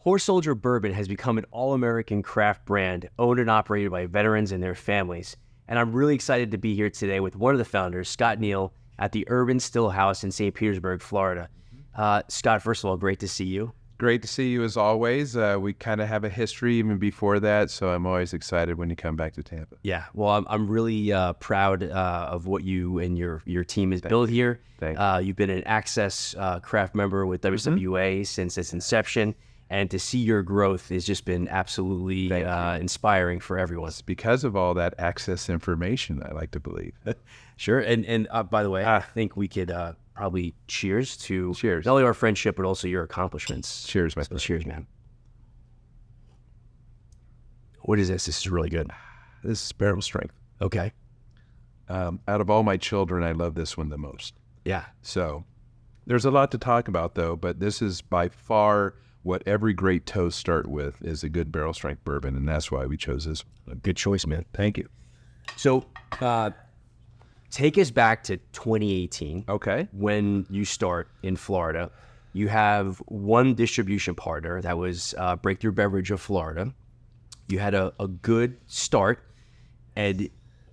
Horse Soldier Bourbon has become an all-American craft brand owned and operated by veterans and their families. And I'm really excited to be here today with one of the founders, Scott Neal, at the Urban Still House in St. Petersburg, Florida. Scott, first of all, great to see you. Great to see you as always. We kind of have a history even before that, so I'm always excited when you come back to Tampa. Yeah, well, I'm really proud of what you and your team has built here. You've been an Access craft member with WSWA since its inception, and to see your growth has just been absolutely inspiring for everyone. It's because of all that access information, I like to believe. Sure, and by the way, I think we could probably cheers to not only our friendship, but also your accomplishments. Cheers, my friend. Cheers, man. What is this? This is really good. This is barrel strength. Okay. Out of all my children, I love this one the most. Yeah. So there's a lot to talk about, though, but this is by far what every great toast start with is a good barrel strength bourbon, and that's why we chose this one. Good choice, man. Thank you. So take us back to 2018. Okay. When you start in Florida, you have one distribution partner that was Breakthrough Beverage of Florida. You had a good start, and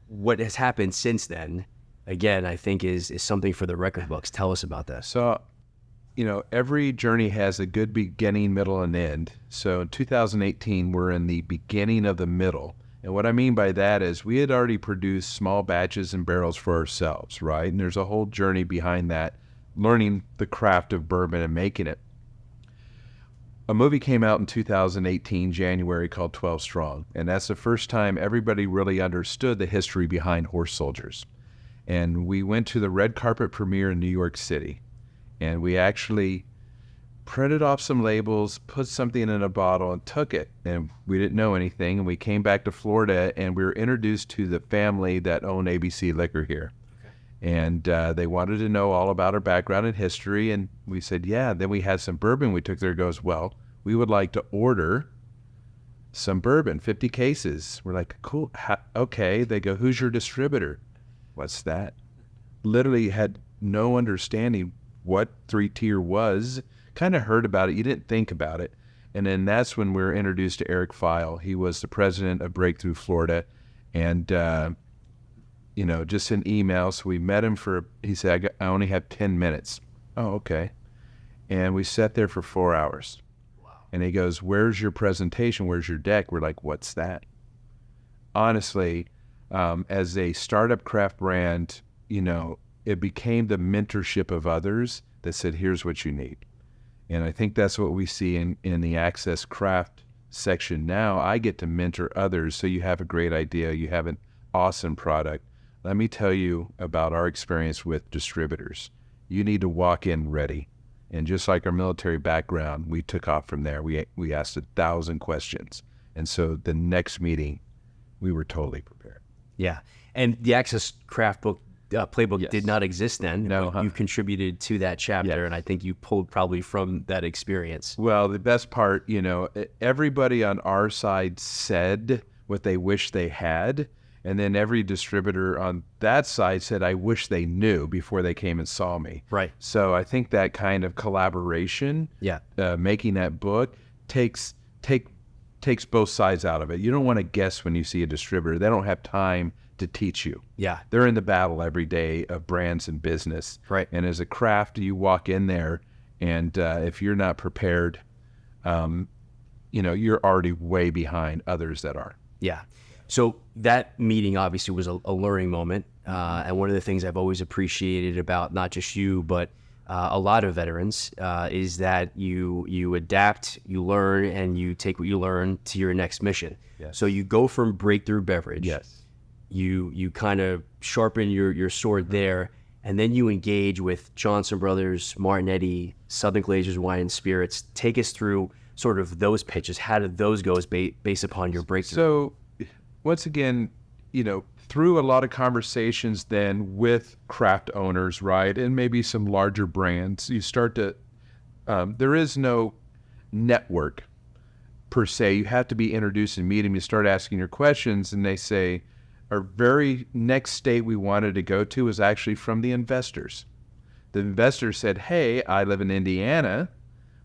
what has happened since then, again, I think is something for the record books. Tell us about that. So, every journey has a good beginning, middle, and end. So in 2018, we're in the beginning of the middle. And what I mean by that is we had already produced small batches and barrels for ourselves, right? And there's a whole journey behind that, learning the craft of bourbon and making it. A movie came out in 2018, January, called 12 Strong. And that's the first time everybody really understood the history behind horse soldiers. And we went to the red carpet premiere in New York City. And we actually printed off some labels, put something in a bottle, and took it. And we didn't know anything. And we came back to Florida, and we were introduced to the family that owned ABC Liquor here. Okay. And they wanted to know all about our background and history. And we said, yeah. Then we had some bourbon we took there. Goes, well, we would like to order some bourbon, 50 cases. We're like, cool. Okay. They go, who's your distributor? What's that? Literally had no understanding what 3-tier was. Kind of heard about it. You didn't think about it. And then that's when we were introduced to Eric Feil. He was the president of Breakthrough Florida. And, just an email. So we met him he said, I only have 10 minutes. Oh, okay. And we sat there for 4 hours. Wow. And he goes, where's your presentation? Where's your deck? We're like, what's that? Honestly, as a startup craft brand, it became the mentorship of others that said, here's what you need. And I think that's what we see in the Access Craft section now. I get to mentor others, so you have a great idea, you have an awesome product. Let me tell you about our experience with distributors. You need to walk in ready. And just like our military background, we took off from there. We asked 1,000 questions. And so the next meeting, we were totally prepared. Yeah. And the Access Craft book playbook Yes. did not exist then. No, You contributed to that chapter, Yes. and I think you pulled probably from that experience. Well, the best part, everybody on our side said what they wish they had, and then every distributor on that side said, I wish they knew before they came and saw me. Right. So I think that kind of collaboration, making that book, takes both sides out of it. You don't want to guess when you see a distributor. They don't have time to teach you. Yeah. They're in the battle every day of brands and business. Right. And as a craft, you walk in there, and if you're not prepared, you're already way behind others that are. Yeah. So that meeting obviously was a learning moment. And one of the things I've always appreciated about not just you, but a lot of veterans is that you adapt, you learn, and you take what you learn to your next mission. Yes. So you go from Breakthrough Beverage. Yes. You kind of sharpen your sword there, and then you engage with Johnson Brothers, Martinetti, Southern Glazers Wine and Spirits. Take us through sort of those pitches. How did those go based upon your breakthrough? So once again, through a lot of conversations then with craft owners, right, and maybe some larger brands, you start to, there is no network per se. You have to be introduced and meet them. You start asking your questions, and they say, our very next state we wanted to go to was actually from the investors. The investor said, hey, I live in Indiana.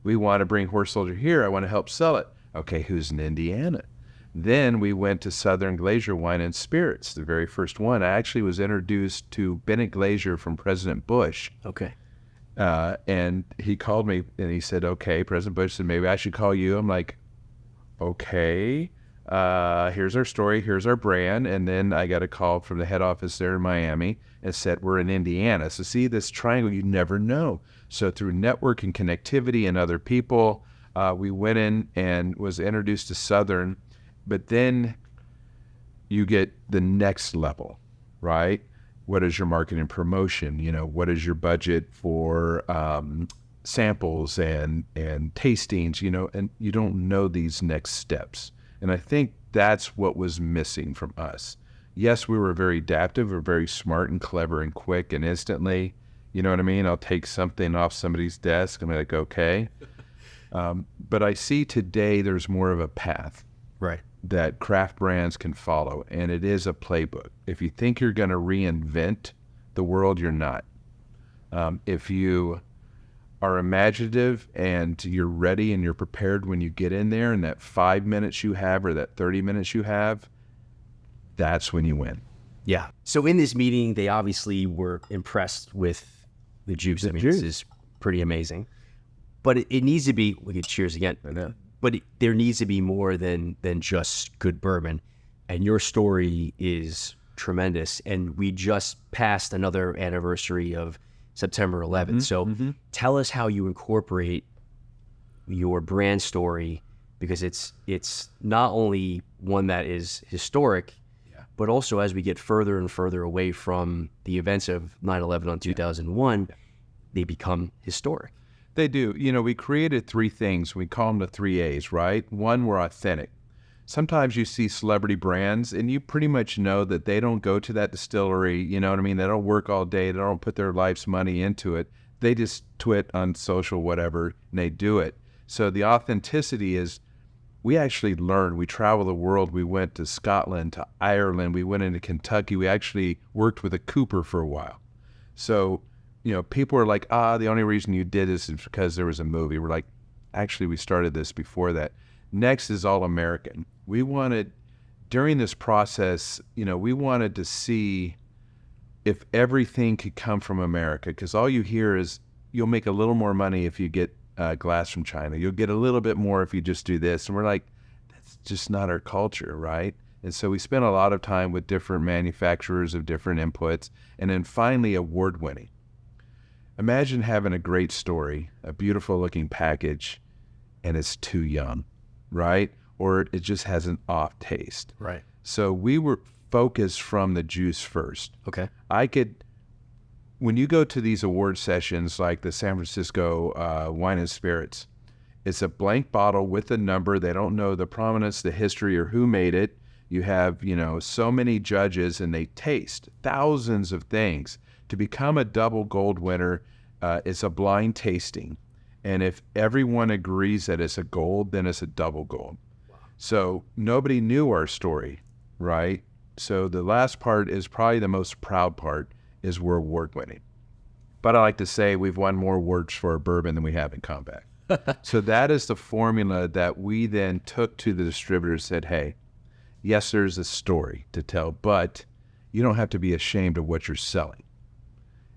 We want to bring Horse Soldier here. I want to help sell it. Okay, who's in Indiana? Then we went to Southern Glacier Wine and Spirits, the very first one. I actually was introduced to Bennett Glacier from President Bush. Okay. And he called me and he said, okay, President Bush said, maybe I should call you. I'm like, okay, here's our story, here's our brand. And then I got a call from the head office there in Miami and said, we're in Indiana. So see, this triangle, you never know. So through network and connectivity and other people, we went in and was introduced to Southern. But then you get the next level, right? What is your marketing and promotion? You know, what is your budget for samples and tastings, you know, and you don't know these next steps. And I think that's what was missing from us. Yes, we were very adaptive, we're very smart and clever and quick and instantly, you know what I mean? I'll take something off somebody's desk and be like, okay. But I see today there's more of a path. Right. That craft brands can follow, and it is a playbook. If you think you're going to reinvent the world, you're not. If you are imaginative and you're ready and you're prepared when you get in there, and that 5 minutes you have or that 30 minutes you have, that's when you win. Yeah. So in this meeting, they obviously were impressed with the juice. I mean, this is pretty amazing. But it needs to be, we could cheers again. I know. But there needs to be more than just good bourbon. And your story is tremendous. And we just passed another anniversary of September 11th. So tell us how you incorporate your brand story, because it's not only one that is historic, but also as we get further and further away from the events of 9/11 on 2001, they become historic. They do. You know, we created three things. We call them the 3 A's, right? One, we're authentic. Sometimes you see celebrity brands and you pretty much know that they don't go to that distillery, you know what I mean? They don't work all day. They don't put their life's money into it. They just twit on social, whatever, and they do it. So the authenticity is, we actually learned. We traveled the world. We went to Scotland, to Ireland. We went into Kentucky. We actually worked with a Cooper for a while. So, you know, people are like, the only reason you did this is because there was a movie. We're like, actually, we started this before that. Next is all American. We wanted, during this process, you know, we wanted to see if everything could come from America, because all you hear is you'll make a little more money if you get glass from China. You'll get a little bit more if you just do this. And we're like, that's just not our culture, right? And so we spent a lot of time with different manufacturers of different inputs, and then finally award-winning. Imagine having a great story, a beautiful looking package, and it's too young, right? Or it just has an off taste. Right. So we were focused from the juice first. Okay. When you go to these award sessions like the San Francisco Wine and Spirits, it's a blank bottle with a number. They don't know the provenance, the history, or who made it. You have, you know, so many judges and they taste thousands of things. To become a double gold winner, it's a blind tasting. And if everyone agrees that it's a gold, then it's a double gold. Wow. So nobody knew our story, right? So the last part is probably the most proud part, is we're award winning. But I like to say we've won more awards for our bourbon than we have in combat. So that is the formula that we then took to the distributors, said, hey, yes, there's a story to tell, but you don't have to be ashamed of what you're selling.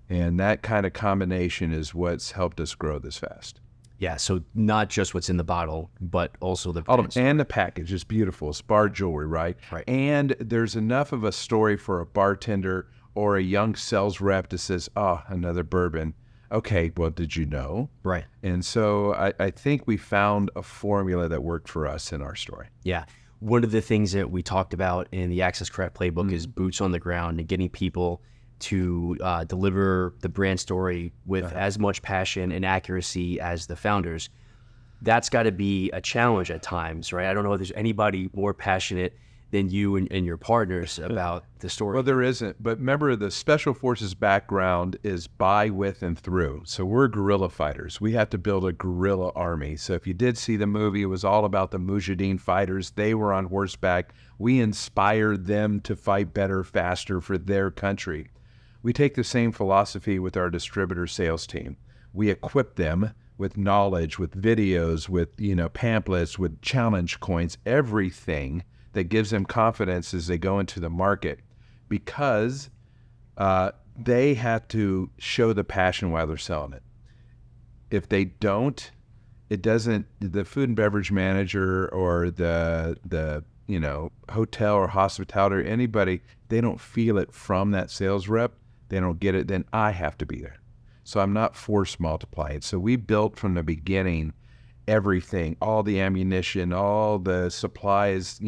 And that kind of combination is what's helped us grow this fast. Yeah, so not just what's in the bottle, but also the and the package is beautiful. It's bar jewelry, right? Right. And there's enough of a story for a bartender or a young sales rep that says, another bourbon. Okay, well, did you know? Right. And so I think we found a formula that worked for us in our story. Yeah. One of the things that we talked about in the Access Craft Playbook is boots on the ground and getting people to deliver the brand story with as much passion and accuracy as the founders. That's got to be a challenge at times, right? I don't know if there's anybody more passionate than you and your partners about the story. Well, there isn't. But remember, the Special Forces background is by, with, and through. So we're guerrilla fighters. We have to build a guerrilla army. So if you did see the movie, it was all about the Mujahideen fighters. They were on horseback. We inspired them to fight better, faster for their country. We take the same philosophy with our distributor sales team. We equip them with knowledge, with videos, with, pamphlets, with challenge coins, everything that gives them confidence as they go into the market, because they have to show the passion while they're selling it. If they don't, it doesn't, the food and beverage manager or the hotel or hospitality or anybody, they don't feel it from that sales rep, they don't get it, then I have to be there. So I'm not force multiplying. So we built from the beginning everything, all the ammunition, all the supplies,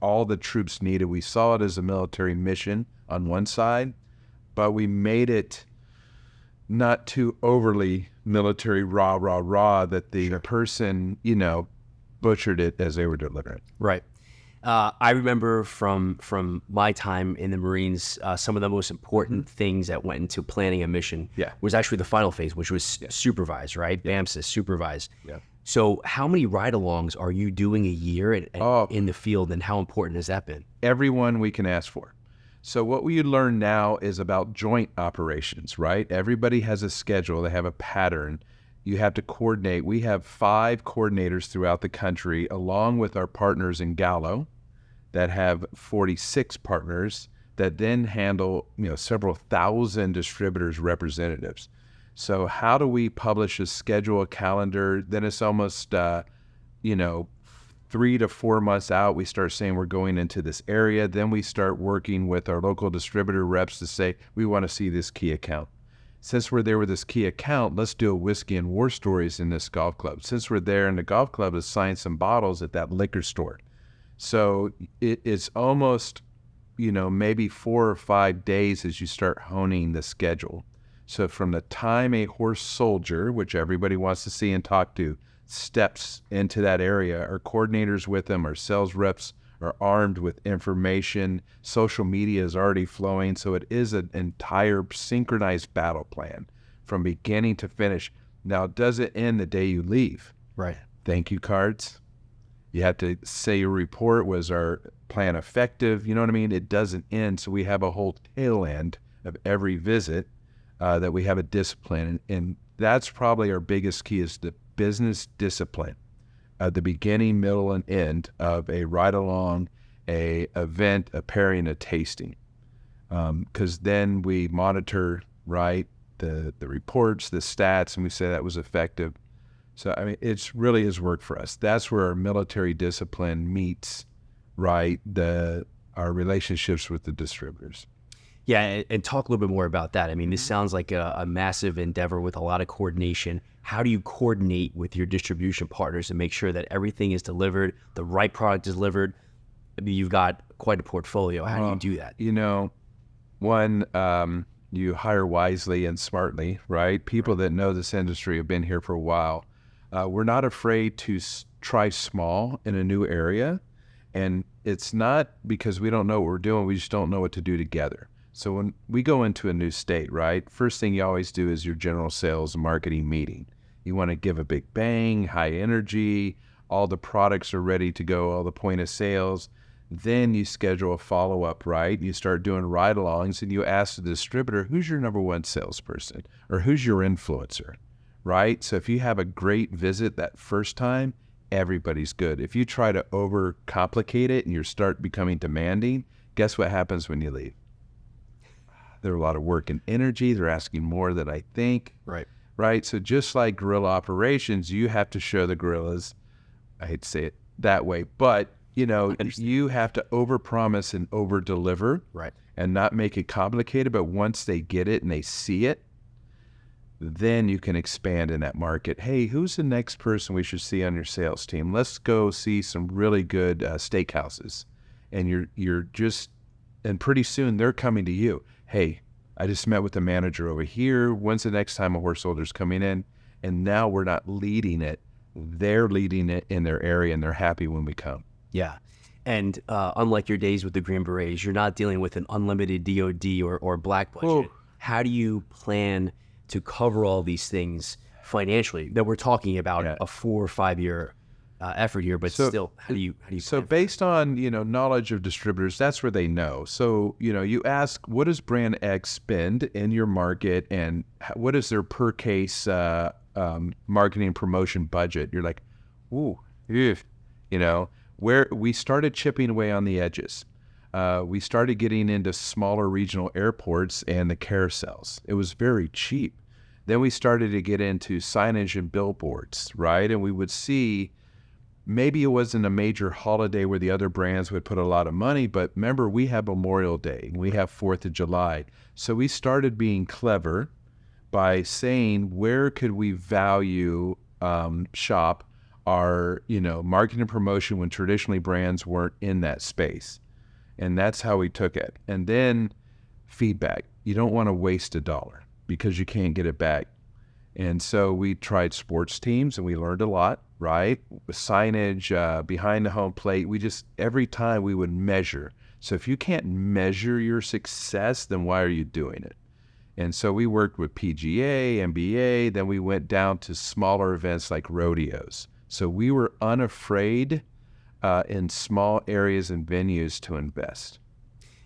all the troops needed. We saw it as a military mission on one side, but we made it not too overly military rah that the person, butchered it as they were delivering. Right. I remember from my time in the Marines, some of the most important things that went into planning a mission was actually the final phase, which was supervise, right? BAMSIS, supervise. Yeah. So how many ride-alongs are you doing a year in the field, and how important has that been? Everyone we can ask for. So what we learn now is about joint operations, right? Everybody has a schedule. They have a pattern. You have to coordinate. We have 5 coordinators throughout the country, along with our partners in Gallo that have 46 partners that then handle, several thousand distributors, representatives. So how do we publish a schedule, a calendar? Then it's almost, 3 to 4 months out, we start saying we're going into this area. Then we start working with our local distributor reps to say, we want to see this key account. Since we're there with this key account, let's do a whiskey and war stories in this golf club. Since we're there in the golf club, let's sign some bottles at that liquor store. So it's almost, maybe 4 or 5 days as you start honing the schedule. So from the time a horse soldier, which everybody wants to see and talk to, steps into that area, our coordinators with them, our sales reps are armed with information. Social media is already flowing. So it is an entire synchronized battle plan from beginning to finish. Now, does it end the day you leave? Right. Thank you cards. You have to say your report, was our plan effective? You know what I mean? It doesn't end. So we have a whole tail end of every visit that we have a discipline. And that's probably our biggest key, is the business discipline at the beginning, middle, and end of a ride-along, a event, a pairing, a tasting. Because then we monitor, right, the reports, the stats, and we say that was effective. So, it's really is work for us. That's where our military discipline meets, right, our relationships with the distributors. Yeah, and talk a little bit more about that. This sounds like a massive endeavor with a lot of coordination. How do you coordinate with your distribution partners and make sure that everything is delivered, the right product is delivered? You've got quite a portfolio. How do you do that? One, you hire wisely and smartly, right? People that know this industry have been here for a while. We're not afraid to try small in a new area. And it's not because we don't know what we're doing. We just don't know what to do together. So when we go into a new state, right, first thing you always do is your general sales and marketing meeting. You want to give a big bang, high energy, all the products are ready to go, all the point of sales. Then you schedule a follow-up, right? You start doing ride-alongs and you ask the distributor, who's your number one salesperson, or who's your influencer, right? So if you have a great visit that first time, everybody's good. If you try to overcomplicate it and you start becoming demanding, guess what happens when you leave? There's a lot of work and energy. They're asking more than I think. Right. So just like guerrilla operations, you have to show the guerrillas, I hate to say it that way, but you have to overpromise and overdeliver, right, and not make it complicated. But once they get it and they see it, then you can expand in that market. Hey, who's the next person we should see on your sales team? Let's go see some really good steakhouses. And and pretty soon they're coming to you. Hey, I just met with the manager over here. When's the next time a horse soldier's coming in? And now we're not leading it. They're leading it in their area, and they're happy when we come. Yeah. And unlike your days with the Green Berets, you're not dealing with an unlimited DOD or black budget. Whoa. How do you plan to cover all these things financially? That we're talking about a 4 or 5 year effort here, but still, how do you So based on, knowledge of distributors, that's where they know. So, you ask, what does brand X spend in your market, and what is their per case marketing promotion budget. You're like, ooh, ew, you know, where we started chipping away on the edges. We started getting into smaller regional airports and the carousels. It was very cheap. Then we started to get into signage and billboards, right? And we would see, maybe it wasn't a major holiday where the other brands would put a lot of money, but remember, we have Memorial Day, we have 4th of July. So we started being clever by saying, where could we value shop our, marketing and promotion when traditionally brands weren't in that space. And that's how we took it. And then feedback. You don't want to waste $1 because you can't get it back. And so we tried sports teams and we learned a lot, right? With signage, behind the home plate, every time we would measure. So if you can't measure your success, then why are you doing it? And so we worked with PGA, NBA, then we went down to smaller events like rodeos. So we were unafraid in small areas and venues to invest.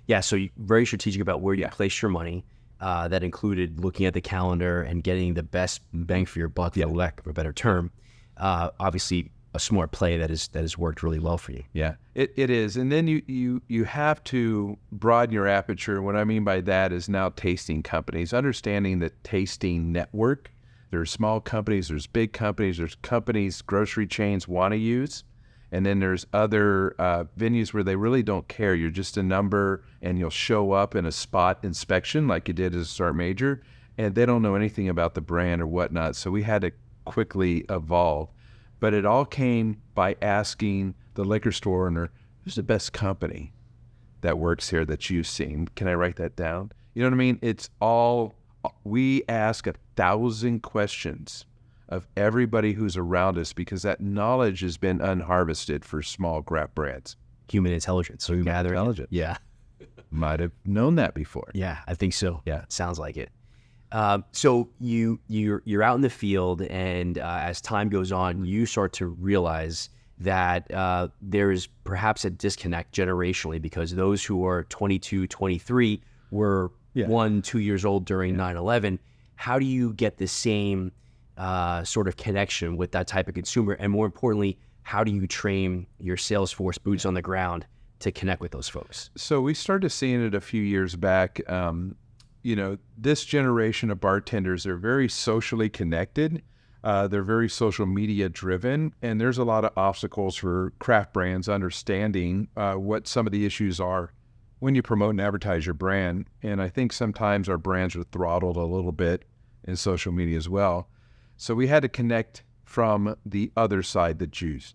Yeah, so you're very strategic about where you place your money. That included looking at the calendar and getting the best bang for your buck, for lack of a better term. Obviously, a smart play that has worked really well for you. Yeah, it is. And then you have to broaden your aperture. What I mean by that is now tasting companies, understanding the tasting network. There's small companies, there's big companies, there's companies grocery chains want to use. And then there's other venues where they really don't care. You're just a number and you'll show up in a spot inspection like you did as a Start Major, and they don't know anything about the brand or whatnot. So we had to quickly evolve. But it all came by asking the liquor store owner, who's the best company that works here that you've seen? Can I write that down? You know what I mean? It's all, we ask 1,000 questions of everybody who's around us because that knowledge has been unharvested for small craft brands. Human intelligence. So Human intelligence. Yeah. Might have known that before. Yeah, I think so. Yeah. Sounds like it. So you're out in the field, and as time goes on, you start to realize that there is perhaps a disconnect generationally because those who are 22, 23 were 1-2 years old during 9/11. How do you get the same sort of connection with that type of consumer? And more importantly, how do you train your sales force, boots on the ground, to connect with those folks? So we started seeing it a few years back. This generation of bartenders, they're very socially connected. They're very social media driven. And there's a lot of obstacles for craft brands understanding what some of the issues are when you promote and advertise your brand. And I think sometimes our brands are throttled a little bit in social media as well. So we had to connect from the other side, the juice.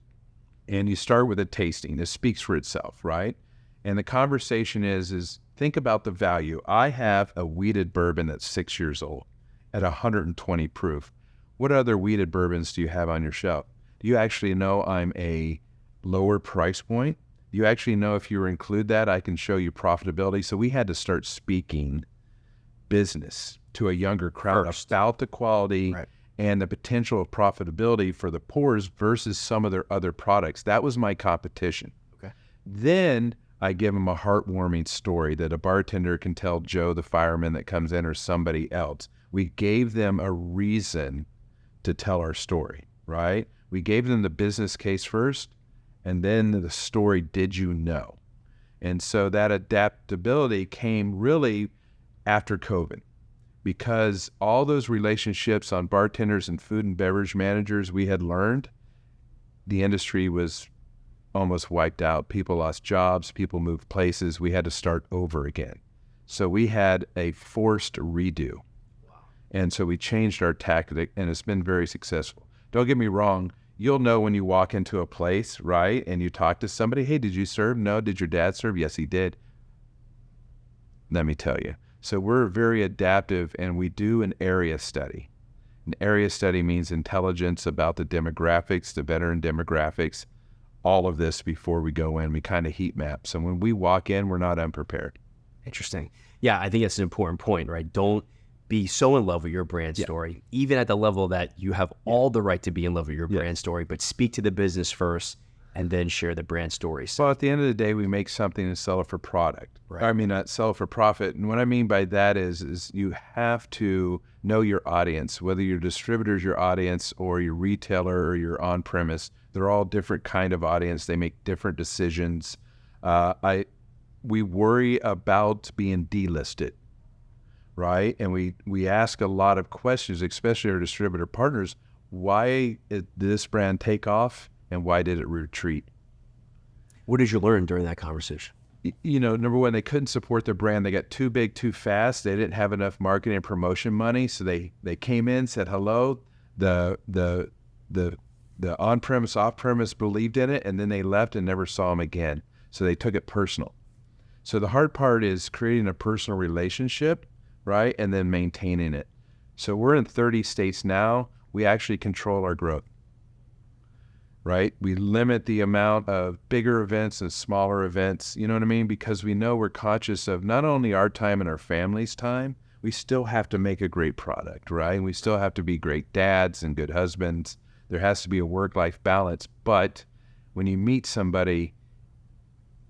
And you start with a tasting. It speaks for itself, right? And the conversation is think about the value. I have a wheated bourbon that's 6 years old at 120 proof. What other wheated bourbons do you have on your shelf? Do you actually know I'm a lower price point? Do you actually know if you include that, I can show you profitability? So we had to start speaking business to a younger crowd about the quality and the potential of profitability for the pours versus some of their other products. That was my competition. Okay. Then I give them a heartwarming story that a bartender can tell Joe, the fireman that comes in, or somebody else. We gave them a reason to tell our story, right? We gave them the business case first, and then the story, did you know? And so that adaptability came really after COVID, because all those relationships on bartenders and food and beverage managers we had learned, the industry was almost wiped out. People lost jobs, people moved places. We had to start over again. So we had a forced redo. Wow. And so we changed our tactic, and it's been very successful. Don't get me wrong. You'll know when you walk into a place, right, and you talk to somebody, hey, did you serve? No. Did your dad serve? Yes, he did. Let me tell you. So we're very adaptive, and we do an area study. An area study means intelligence about the demographics, the veteran demographics, all of this before we go in. We kind of heat map. So when we walk in, we're not unprepared. Interesting. Yeah, I think that's an important point, right? Don't be so in love with your brand story, even at the level that you have all the right to be in love with your brand story, but speak to the business first and then share the brand stories. Well, at the end of the day, we make something and sell it for product. Right. I mean, not sell it for profit. And what I mean by that is you have to know your audience, whether your distributor's your audience or your retailer or your on-premise. They're all different kind of audience. They make different decisions. We worry about being delisted, right? And we ask a lot of questions, especially our distributor partners. Why did this brand take off and why did it retreat? What did you learn during that conversation? You know, number one, they couldn't support their brand. They got too big too fast. They didn't have enough marketing and promotion money. So they came in, said hello. The on-premise, off-premise believed in it, and then they left and never saw them again. So they took it personal. So the hard part is creating a personal relationship, right? And then maintaining it. So we're in 30 states now. We actually control our growth, right? We limit the amount of bigger events and smaller events, you know what I mean? Because we know we're conscious of not only our time and our family's time, we still have to make a great product, right? And we still have to be great dads and good husbands. There has to be a work-life balance. But when you meet somebody,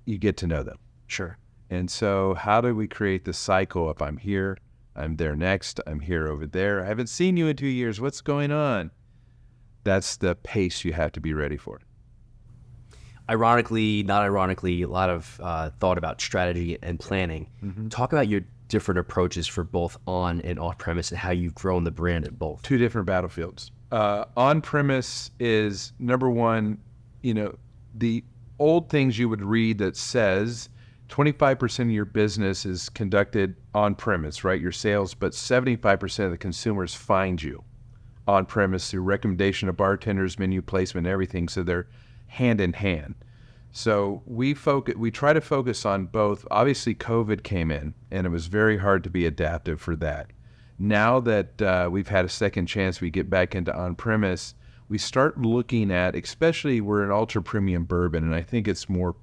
you get to know them. Sure. And so how do we create the cycle? If I'm here, I'm there next, I'm here over there. I haven't seen you in 2 years. What's going on? That's the pace you have to be ready for. Ironically, not ironically, a lot of thought about strategy and planning. Mm-hmm. Talk about your different approaches for both on and off premise and how you've grown the brand at both. Two different battlefields. On premise is number one, you know, the old things you would read that says 25% of your business is conducted on premise, right? Your sales, but 75% of the consumers find you on premise through recommendation of bartenders, menu placement, everything. So they're hand in hand. So we try to focus on both. Obviously, COVID came in, and it was very hard to be adaptive for that. Now that we've had a second chance, we get back into on premise. We start looking at, especially we're an ultra premium bourbon, and I think it's more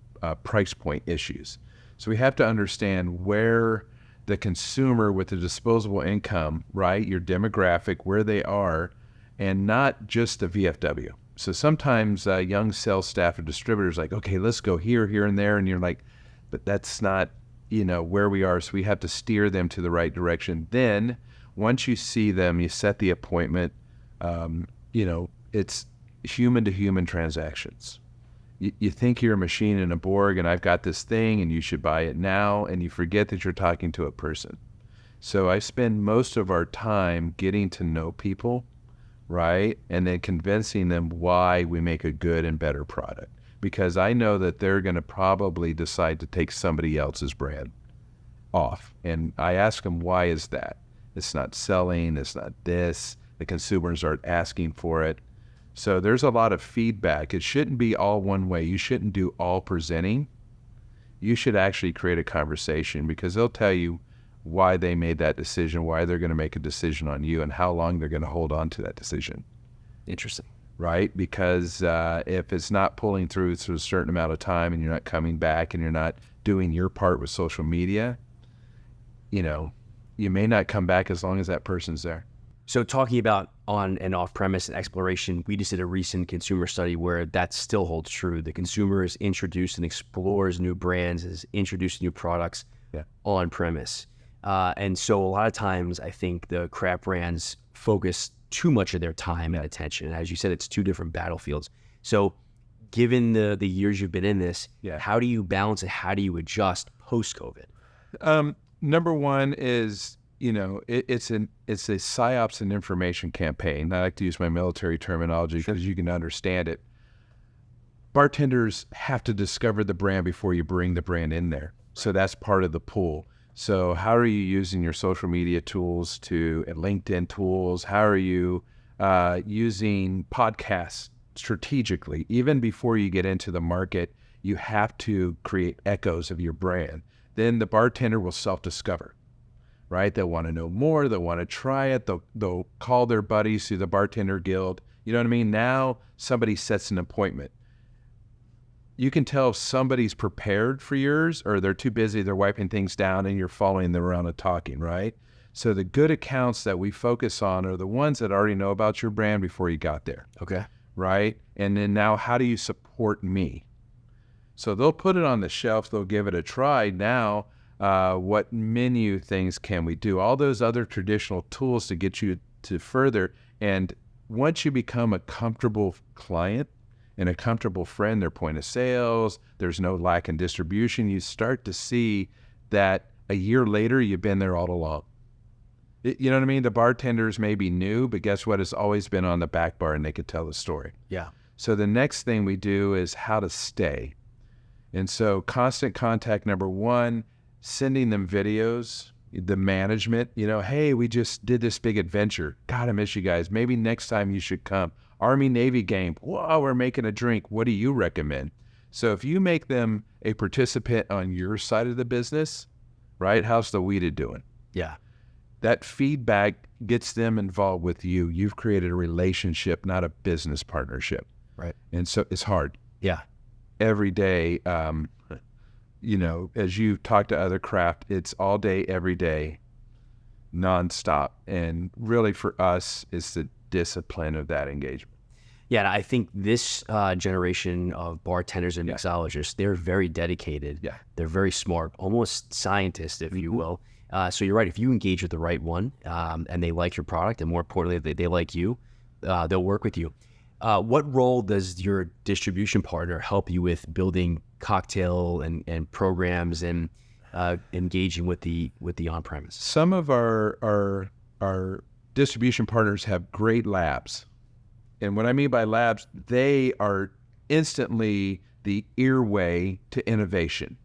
price point issues. So we have to understand where the consumer with the disposable income, right, your demographic, where they are, and not just the VFW. So sometimes young sales staff or distributors like, okay, let's go here, here, and there. And you're like, but that's not, you know, where we are. So we have to steer them to the right direction. Then once you see them, you set the appointment. You know, it's human to human transactions. You think you're a machine in a Borg and I've got this thing and you should buy it now, and you forget that you're talking to a person. So I spend most of our time getting to know people, right? And then convincing them why we make a good and better product. Because I know that they're going to probably decide to take somebody else's brand off. And I ask them, why is that? It's not selling, it's not this. The consumers aren't asking for it. So there's a lot of feedback. It shouldn't be all one way. You shouldn't do all presenting. You should actually create a conversation, because they'll tell you why they made that decision, why they're going to make a decision on you, and how long they're going to hold on to that decision. Interesting. Right? Because if it's not pulling through a certain amount of time and you're not coming back and you're not doing your part with social media, you know, you may not come back as long as that person's there. So talking about on and off premise and exploration, we just did a recent consumer study where that still holds true. The consumer is introduced and explores new brands, is introduced new products on premise. And so a lot of times I think the craft brands focus too much of their time and attention. And as you said, it's two different battlefields. So given the years you've been in this, how do you balance it? How do you adjust post-COVID? Number one is, you know, it's a psyops and information campaign. I like to use my military terminology because you can understand it. Bartenders have to discover the brand before you bring the brand in there. So that's part of the pool. So how are you using your social media tools and LinkedIn tools? How are you using podcasts strategically? Even before you get into the market, you have to create echoes of your brand. Then the bartender will self-discover, right? They'll want to know more. They'll want to try it. They'll call their buddies through the bartender guild. You know what I mean? Now somebody sets an appointment. You can tell if somebody's prepared for yours or they're too busy, they're wiping things down and you're following them around and talking, right? So the good accounts that we focus on are the ones that already know about your brand before you got there. Okay. right? And then now how do you support me? So they'll put it on the shelf, they'll give it a try. Now, what menu things can we do? All those other traditional tools to get you to further. And once you become a comfortable client and a comfortable friend, their point of sales, there's no lack in distribution, you start to see that a year later, you've been there all along. You know what I mean? The bartenders may be new, but guess what? It's always been on the back bar and they could tell the story. Yeah. So the next thing we do is how to stay. And so constant contact, number one, sending them videos, the management, hey, we just did this big adventure. God, I miss you guys. Maybe next time you should come. Army-Navy game. Whoa, we're making a drink. What do you recommend? So if you make them a participant on your side of the business, right, how's the weeded doing? Yeah. That feedback gets them involved with you. You've created a relationship, not a business partnership. Right. And so it's hard. Yeah. Every day, as you talk to other craft, it's all day, every day, nonstop. And really for us, it's the discipline of that engagement. Yeah, and I think this generation of bartenders and mixologists, they're very dedicated. Yeah. They're very smart, almost scientists, if you will. So you're right. If you engage with the right one and they like your product, and more importantly, they like you, they'll work with you. What role does your distribution partner help you with building cocktail and programs and engaging with the on-premise? Some of our distribution partners have great labs. And what I mean by labs, they are instantly the earway to innovation.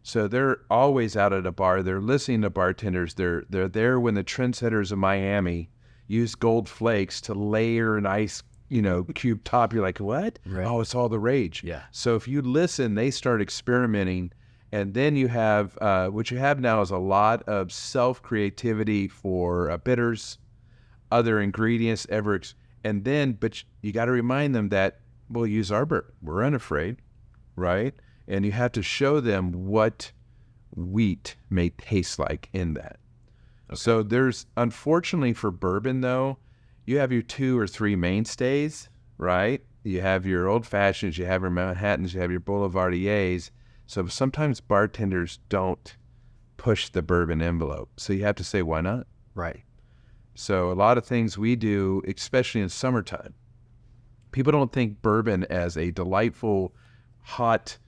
So they're always out at a bar. They're listening to bartenders. They're there when the trendsetters of Miami use gold flakes to layer an ice, cube top. You're like, what? Right. Oh, it's all the rage. Yeah. So if you listen, they start experimenting. And then you have, what you have now is a lot of self-creativity for bitters, other ingredients, but you got to remind them that we'll use our bourbon. We're unafraid, right? And you have to show them what wheat may taste like in that. Okay. So there's, unfortunately for bourbon though, you have your 2 or 3 mainstays, right? You have your old fashions, you have your Manhattans, you have your Boulevardiers. So sometimes bartenders don't push the bourbon envelope. So you have to say, why not? Right. So a lot of things we do, especially in summertime, people don't think bourbon as a delightful, hot,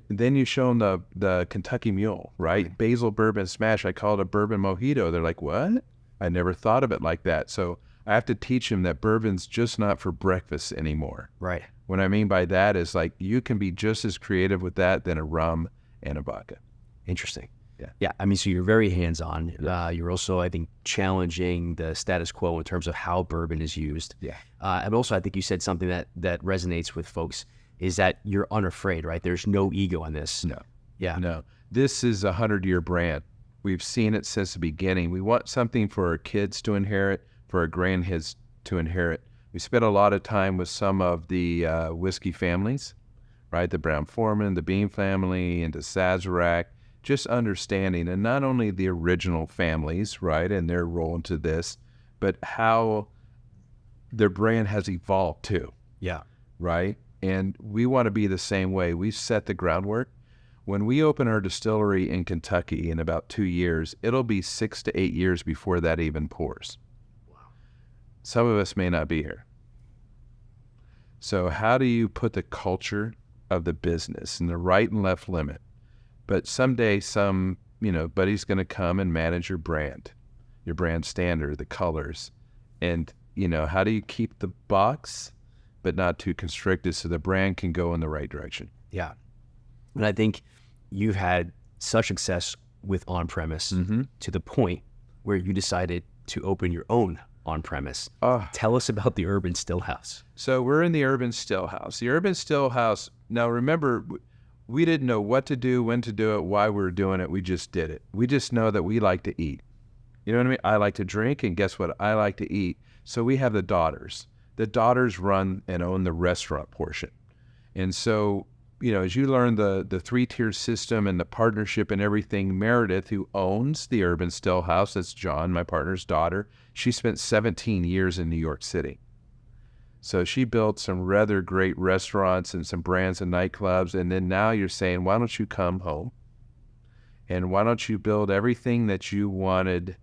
then you show them the Kentucky Mule, right? Basil bourbon smash. I call it a bourbon mojito. They're like, what? I never thought of it like that. So I have to teach them that bourbon's just not for breakfast anymore. Right. What I mean by that is like you can be just as creative with that than a rum and a vodka. Interesting. Yeah. Yeah. I mean, so you're very hands-on. You're also, I think, challenging the status quo in terms of how bourbon is used. Yeah. And also, I think you said something that resonates with folks is that you're unafraid, right? There's no ego in this. No. Yeah. No. This is a 100-year brand. We've seen it since the beginning. We want something for our kids to inherit, for our grandkids to inherit. We spent a lot of time with some of the whiskey families, right? The Brown-Forman, the Beam family, and the Sazerac. Just understanding, and not only the original families, right, and their role into this, but how their brand has evolved too. Yeah. Right? And we want to be the same way. We've set the groundwork. When we open our distillery in Kentucky in about 2 years, it'll be 6 to 8 years before that even pours. Wow. Some of us may not be here. So how do you put the culture of the business in the right and left limit? But someday buddy's going to come and manage your brand standard, the colors. And, how do you keep the box, but not too constricted so the brand can go in the right direction? Yeah. And I think you've had such success with on-premise to the point where you decided to open your own on-premise. Tell us about the Urban Stillhouse. So we're in the Urban Stillhouse. The Urban Stillhouse, now remember, we didn't know what to do, when to do it, why we were doing it. We just did it. We just know that we like to eat. You know what I mean? I like to drink, and guess what? I like to eat. So we have the daughters. The daughters run and own the restaurant portion. And so, as you learn the 3-tier system and the partnership and everything, Meredith, who owns the Urban Stillhouse, that's John, my partner's daughter, she spent 17 years in New York City. So she built some rather great restaurants and some brands and nightclubs. And then now you're saying, why don't you come home? And why don't you build everything that you wanted,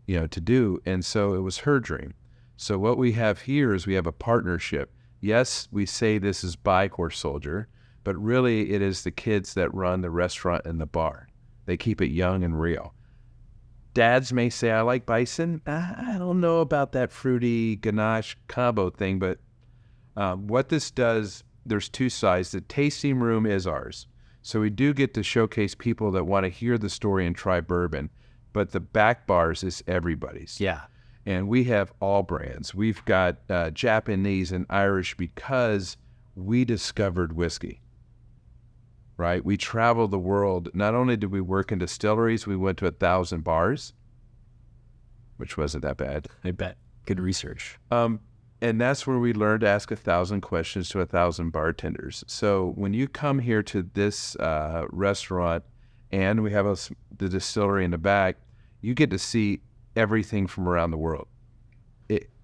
to do? And so it was her dream. So what we have here is we have a partnership. Yes, we say this is by Horse Soldier, but really it is the kids that run the restaurant and the bar. They keep it young and real. Dads may say, I like bison. I don't know about that fruity ganache combo thing, but what this does, there's two sides. The tasting room is ours. So we do get to showcase people that want to hear the story and try bourbon, but the back bars is everybody's. Yeah. And we have all brands. We've got Japanese and Irish because we discovered whiskey. Right? We traveled the world. Not only did we work in distilleries, we went to 1,000 bars, which wasn't that bad. I bet. Good research. And that's where we learned to ask 1,000 questions to 1,000 bartenders. So when you come here to this restaurant and we have the distillery in the back, you get to see everything from around the world.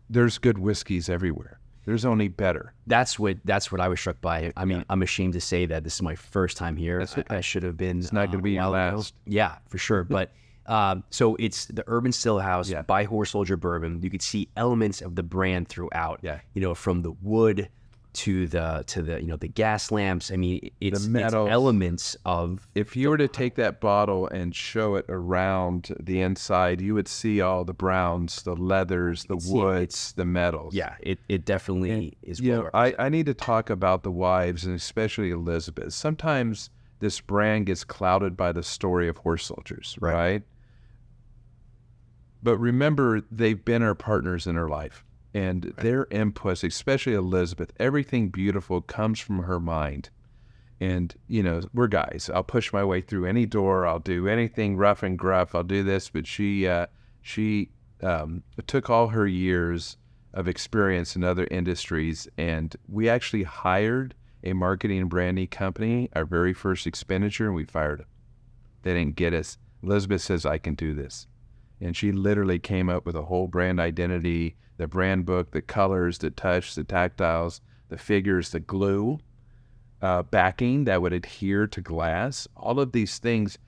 There's good whiskeys everywhere. There's only better. That's what I was struck by. I mean, I'm ashamed to say that this is my first time here. I should have been. It's not going to be your last. Yeah, for sure. But so it's the Urban Still House by Horse Soldier Bourbon. You could see elements of the brand throughout. Yeah. From the wood to the gas lamps. I mean, it's elements of. If you were to take that bottle and show it around the inside, you would see all the browns, the leathers, the woods, the metals. Yeah, it definitely is. I need to talk about the wives, and especially Elizabeth. Sometimes this brand gets clouded by the story of horse soldiers, right? But remember, they've been our partners in her life. And their inputs, especially Elizabeth, everything beautiful comes from her mind. And, we're guys. I'll push my way through any door. I'll do anything rough and gruff. I'll do this. But she took all her years of experience in other industries. And we actually hired a marketing and branding company, our very first expenditure, and we fired them. They didn't get us. Elizabeth says, I can do this. And she literally came up with a whole brand identity, the brand book, the colors, the touch, the tactiles, the figures, the glue, backing that would adhere to glass. All of these things,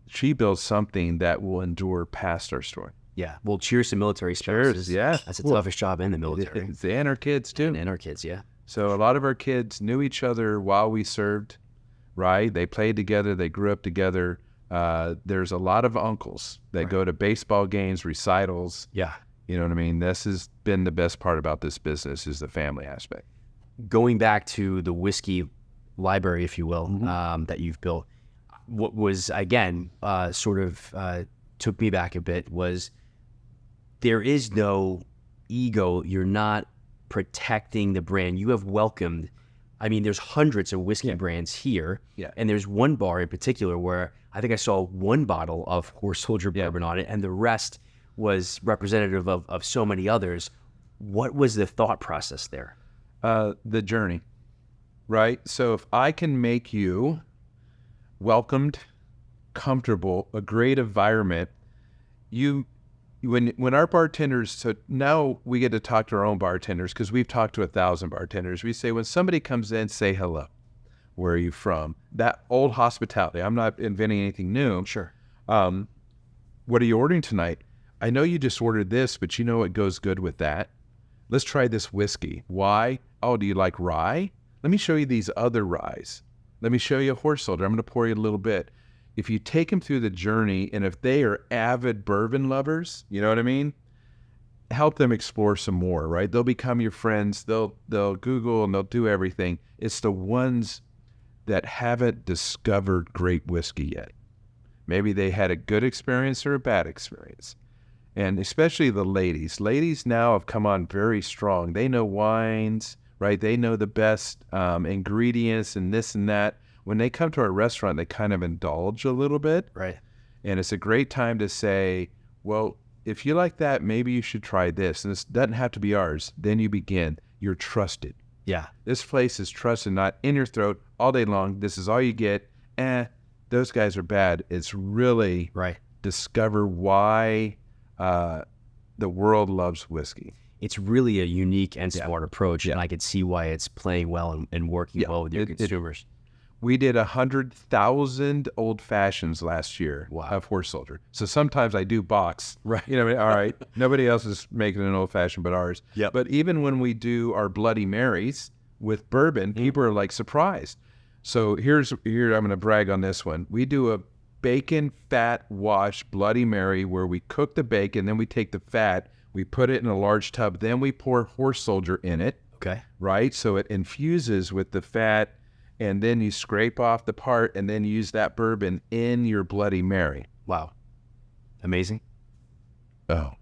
she built something that will endure past our story. Yeah. Well, cheers to military spouses. Cheers, yeah. That's the toughest job in the military. And our kids, too. And our kids, yeah. So a lot of our kids knew each other while we served, right? They played together. They grew up together. There's a lot of uncles that go to baseball games, recitals. Yeah. You know what I mean? This has been the best part about this business is the family aspect. Going back to the whiskey library, if you will, that you've built, what was, again, took me back a bit was there is no ego. You're not protecting the brand. You have welcomed, there's hundreds of whiskey brands here. Yeah. And there's one bar in particular where I think I saw one bottle of Horse Soldier Bourbon on it, and the rest was representative of so many others. What was the thought process there? The journey, right? So if I can make you welcomed, comfortable, a great environment, when our bartenders, so now we get to talk to our own bartenders because we've talked to 1,000 bartenders. We say, when somebody comes in, say hello. Where are you from? That old hospitality. I'm not inventing anything new. Sure. What are you ordering tonight? I know you just ordered this, but you know what goes good with that? Let's try this whiskey. Why? Oh, do you like rye? Let me show you these other ryes. Let me show you a Horse Soldier. I'm going to pour you a little bit. If you take them through the journey, and if they are avid bourbon lovers, you know what I mean? Help them explore some more, right? They'll become your friends. They'll Google and they'll do everything. It's the ones that haven't discovered great whiskey yet. Maybe they had a good experience or a bad experience. And especially the ladies. Ladies now have come on very strong. They know wines, right? They know the best ingredients and this and that. When they come to our restaurant, they kind of indulge a little bit. Right. And it's a great time to say, well, if you like that, maybe you should try this. And this doesn't have to be ours. Then you begin. You're trusted. Yeah. This place is trusted, not in your throat all day long. This is all you get. Those guys are bad. It's really right. Discover why the world loves whiskey. it's really a unique and smart approach, and I could see why it's playing well and working well with your consumers. We did 100,000 old fashions last year Wow. of Horse Soldier. So sometimes I do box. Right. You know, all right, nobody else is making an old fashioned but ours. Yep. But even when we do our Bloody Marys with bourbon, people are like surprised. So here I'm going to brag on this one. We do a bacon fat wash Bloody Mary where we cook the bacon, then we take the fat, we put it in a large tub, then we pour Horse Soldier in it. Okay. Right? So it infuses with the fat, and then you scrape off the part and then use that bourbon in your Bloody Mary. Wow. Amazing. Oh,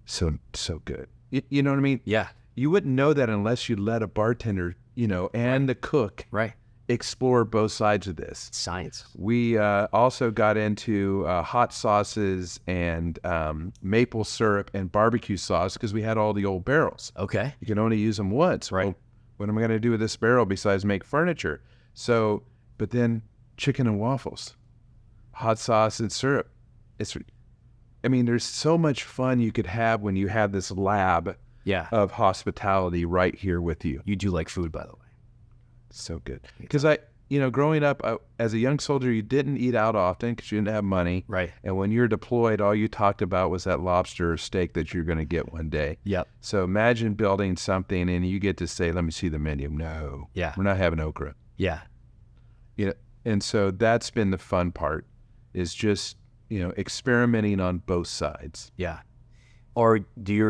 so good. You know what I mean? Yeah. You wouldn't know that unless you let a bartender, and the cook Right. explore both sides of this. It's science. We also got into hot sauces and maple syrup and barbecue sauce because we had all the old barrels. Okay. You can only use them once. Right. Well, what am I going to do with this barrel besides make furniture? So, but then chicken and waffles, hot sauce and syrup. There's so much fun you could have when you have this lab of hospitality right here with you. You do like food, by the way. So good. Because growing up as a young soldier, you didn't eat out often because you didn't have money. Right. And when you're deployed, all you talked about was that lobster or steak that you're going to get one day. Yep. So imagine building something and you get to say, let me see the menu. No. Yeah. We're not having okra. Yeah. And so that's been the fun part, is just, experimenting on both sides. Yeah. Or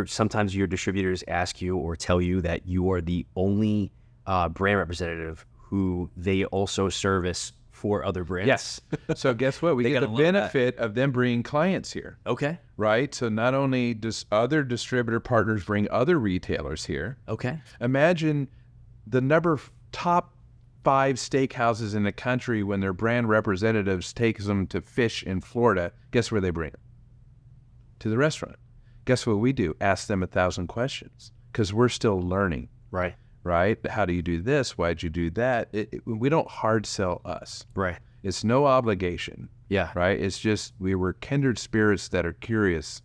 sometimes your distributors ask you or tell you that you are the only brand representative who they also service for other brands? Yes. So guess what? We get the benefit of them bringing clients here. Okay. Right? So not only does other distributor partners bring other retailers here. Okay. Imagine the top 5 steakhouses in the country, when their brand representatives takes them to fish in Florida, guess where they bring them? To the restaurant. Guess what we do? Ask them 1,000 questions because we're still learning. Right. Right? How do you do this? Why'd you do that? We don't hard sell us. Right. It's no obligation. Yeah. Right? It's just we were kindred spirits that are curious.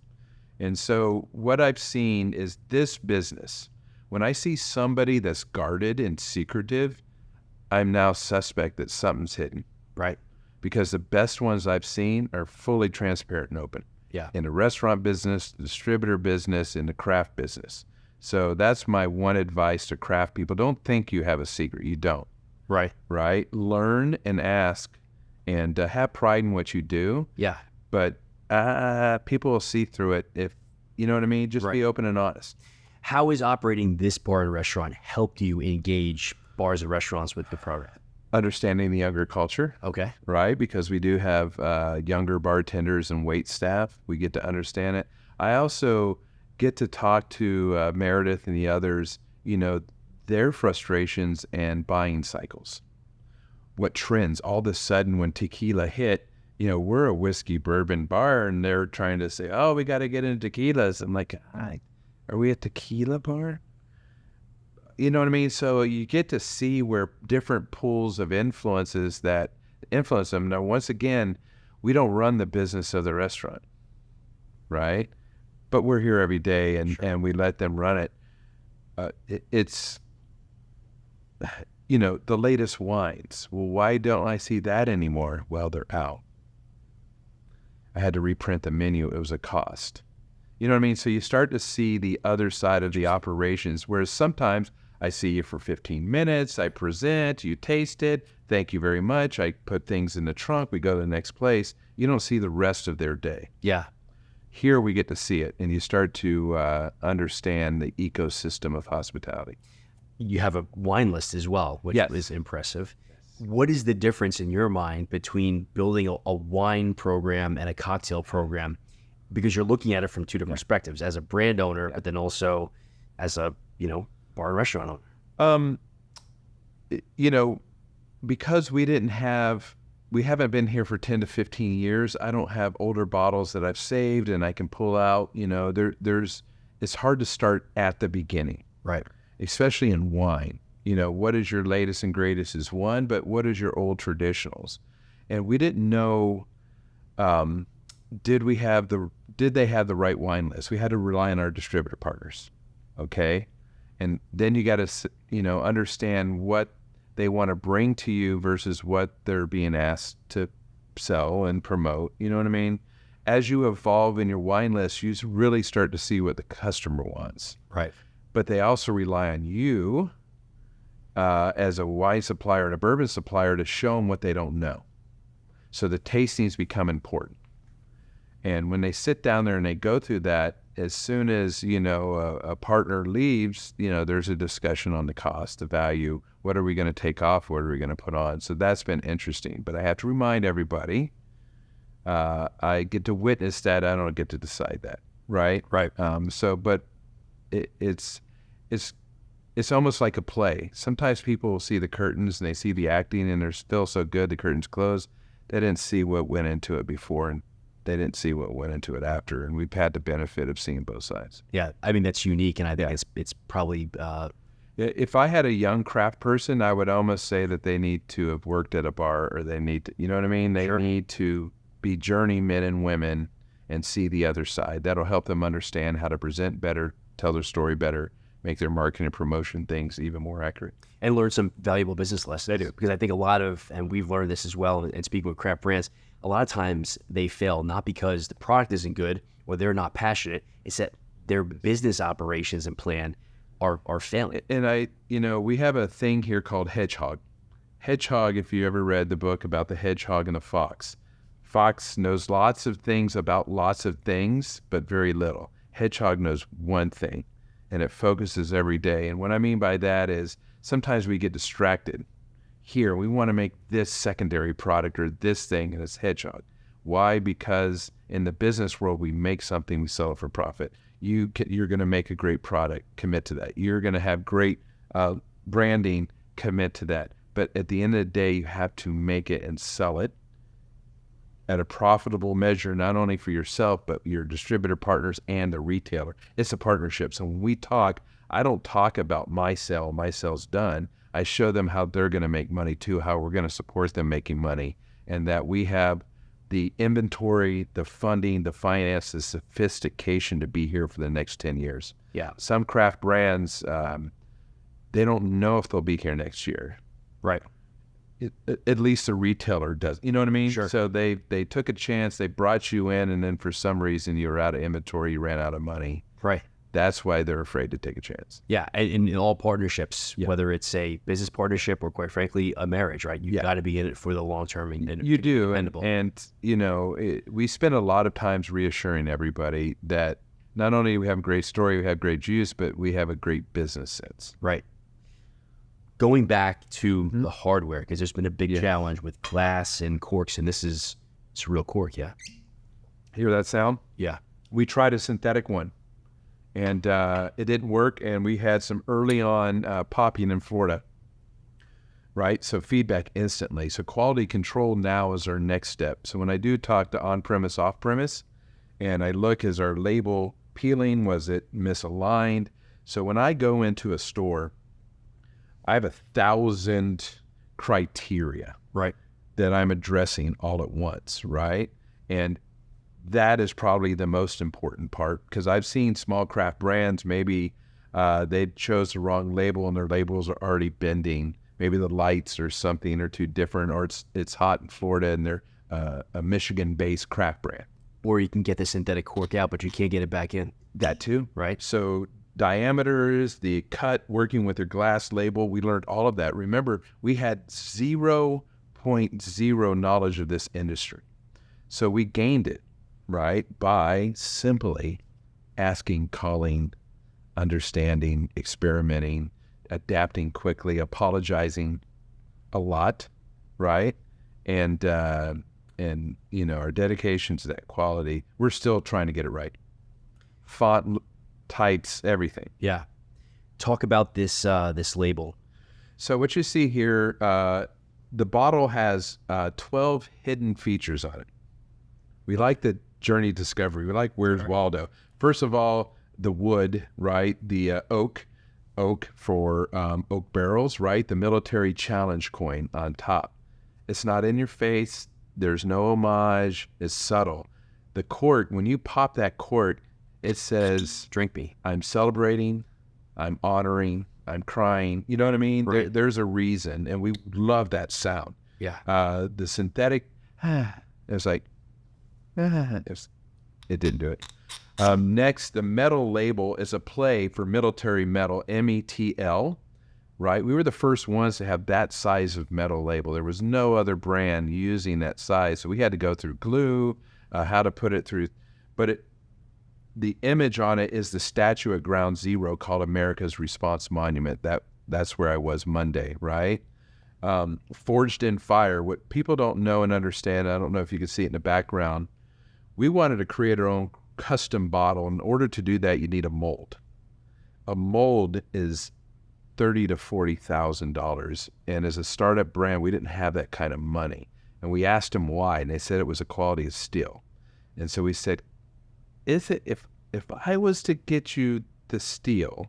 And so what I've seen is this business, when I see somebody that's guarded and secretive, I'm now suspect that something's hidden. Right. Because the best ones I've seen are fully transparent and open. Yeah. In the restaurant business, the distributor business, in the craft business. So that's my one advice to craft people. Don't think you have a secret. You don't. Right. Right? Learn and ask and have pride in what you do. Yeah. But people will see through it if, you know what I mean? Just be open and honest. How has operating this bar and restaurant helped you engage bars and restaurants with the program? Understanding the younger culture. Okay. Right? Because we do have younger bartenders and wait staff. We get to understand it. I also get to talk to Meredith and the others, their frustrations and buying cycles. What trends? All of a sudden when tequila hit, we're a whiskey bourbon bar and they're trying to say, oh, we got to get into tequilas. I'm like, are we a tequila bar? You know what I mean? So you get to see where different pools of influences that influence them. Now, once again, we don't run the business of the restaurant, right? But we're here every day and we let them run it. It's, the latest wines. Well, why don't I see that anymore? Well, they're out. I had to reprint the menu. It was a cost. You know what I mean? So you start to see the other side of the operations, whereas sometimes I see you for 15 minutes, I present, you taste it, thank you very much, I put things in the trunk, we go to the next place. You don't see the rest of their day. Yeah. Here we get to see it, and you start to understand the ecosystem of hospitality. You have a wine list as well, which is impressive. Yes. What is the difference in your mind between building a wine program and a cocktail program? Because you're looking at it from two different perspectives, as a brand owner, but then also as a, bar and restaurant owner. Because we haven't been here for 10 to 15 years, I don't have older bottles that I've saved and I can pull out, it's hard to start at the beginning. Right. Especially in wine. What is your latest and greatest is one, but what is your old traditionals? And we didn't know, did they have the right wine list? We had to rely on our distributor partners. okay? And then you got to, understand what they want to bring to you versus what they're being asked to sell and promote. You know what I mean? As you evolve in your wine list, you really start to see what the customer wants. Right. But they also rely on you as a wine supplier and a bourbon supplier to show them what they don't know. So the tastings become important. And when they sit down there and they go through that, as soon as, a partner leaves, there's a discussion on the cost, the value, what are we going to take off, what are we going to put on? So that's been interesting. But I have to remind everybody, I get to witness that. I don't get to decide that, right? Right. But it's almost like a play. Sometimes people will see the curtains and they see the acting and they're still so good, the curtains close. They didn't see what went into it before, and they didn't see what went into it after. And we've had the benefit of seeing both sides. Yeah, I mean, that's unique, and I think it's probably... If I had a young craft person, I would almost say that they need to have worked at a bar, or they need to, you know what I mean? They need to be journeymen and women and see the other side. That'll help them understand how to present better, tell their story better, make their marketing and promotion things even more accurate. And learn some valuable business lessons. They do. Because I think a lot of, and we've learned this as well, and speaking with craft brands, a lot of times they fail not because the product isn't good or they're not passionate. It's that their business operations and plan are failing. And we have a thing here called hedgehog. Hedgehog, if you ever read the book about the hedgehog and the fox. Fox knows lots of things about lots of things, but very little. Hedgehog knows one thing, and it focuses every day. And what I mean by that is sometimes we get distracted. Here, we want to make this secondary product or this thing, and it's hedgehog. Why? Because in the business world, we make something, we sell it for profit. You're going to make a great product, commit to that. You're going to have great branding, commit to that. But at the end of the day, you have to make it and sell it at a profitable measure, not only for yourself, but your distributor partners and the retailer. It's a partnership. So when we talk, I don't talk about my sale's done. I show them how they're going to make money too, how we're going to support them making money, and that we have the inventory, the funding, the finance, the sophistication to be here for the next 10 years. Yeah. Some craft brands, they don't know if they'll be here next year. Right. At least the retailer does. You know what I mean? Sure. So they took a chance, they brought you in, and then for some reason you were out of inventory, you ran out of money. Right. That's why they're afraid to take a chance. Yeah, and in all partnerships, whether it's a business partnership or, quite frankly, a marriage, right? You've got to be in it for the long term. And you do. dependable. And we spend a lot of times reassuring everybody that not only do we have a great story, we have great juice, but we have a great business sense. Right. Going back to the hardware, because there's been a big challenge with glass and corks, and it's real cork, yeah. Hear that sound? Yeah. We tried a synthetic one. And it didn't work, and we had some early on popping in Florida, right? So feedback instantly. So quality control now is our next step. So when I do talk to on-premise, off-premise, and I look, is our label peeling? Was it misaligned? So when I go into a store, I have 1,000 criteria, right, that I'm addressing all at once, right? And that is probably the most important part, because I've seen small craft brands, maybe they chose the wrong label and their labels are already bending. Maybe the lights or something are too different, or it's hot in Florida and they're a Michigan-based craft brand. Or you can get the synthetic cork out, but you can't get it back in. That too. Right. So diameters, the cut, working with their glass label, we learned all of that. Remember, we had 0.0 knowledge of this industry. So we gained it, right, by simply asking, calling, understanding, experimenting, adapting quickly, apologizing a lot, right? And our dedication to that quality, we're still trying to get it right. Font, types, everything. Yeah. Talk about this label. So what you see here, the bottle has 12 hidden features on it. We like the journey discovery. We like Where's Waldo. First of all, the wood, right? The oak for oak barrels, right? The military challenge coin on top. It's not in your face. There's no homage. It's subtle. The cork, when you pop that cork, it says, "Drink me." I'm celebrating I'm honoring, I'm crying. You know what I mean? Right. There's a reason, and we love that sound. Yeah. The synthetic, it was like, it didn't do it. Next, the metal label is a play for military metal, METL, right? We were the first ones to have that size of metal label. There was no other brand using that size, so we had to go through glue, how to put it through. But the image on it is the statue at Ground Zero called America's Response Monument. That's where I was Monday, right? Forged in fire. What people don't know and understand, I don't know if you can see it in the background, we wanted to create our own custom bottle. In order to do that, you need a mold. A mold is $30,000 to $40,000, and as a startup brand, we didn't have that kind of money. And we asked them why, and they said it was the quality of steel. And so we said, "Is it if I was to get you the steel,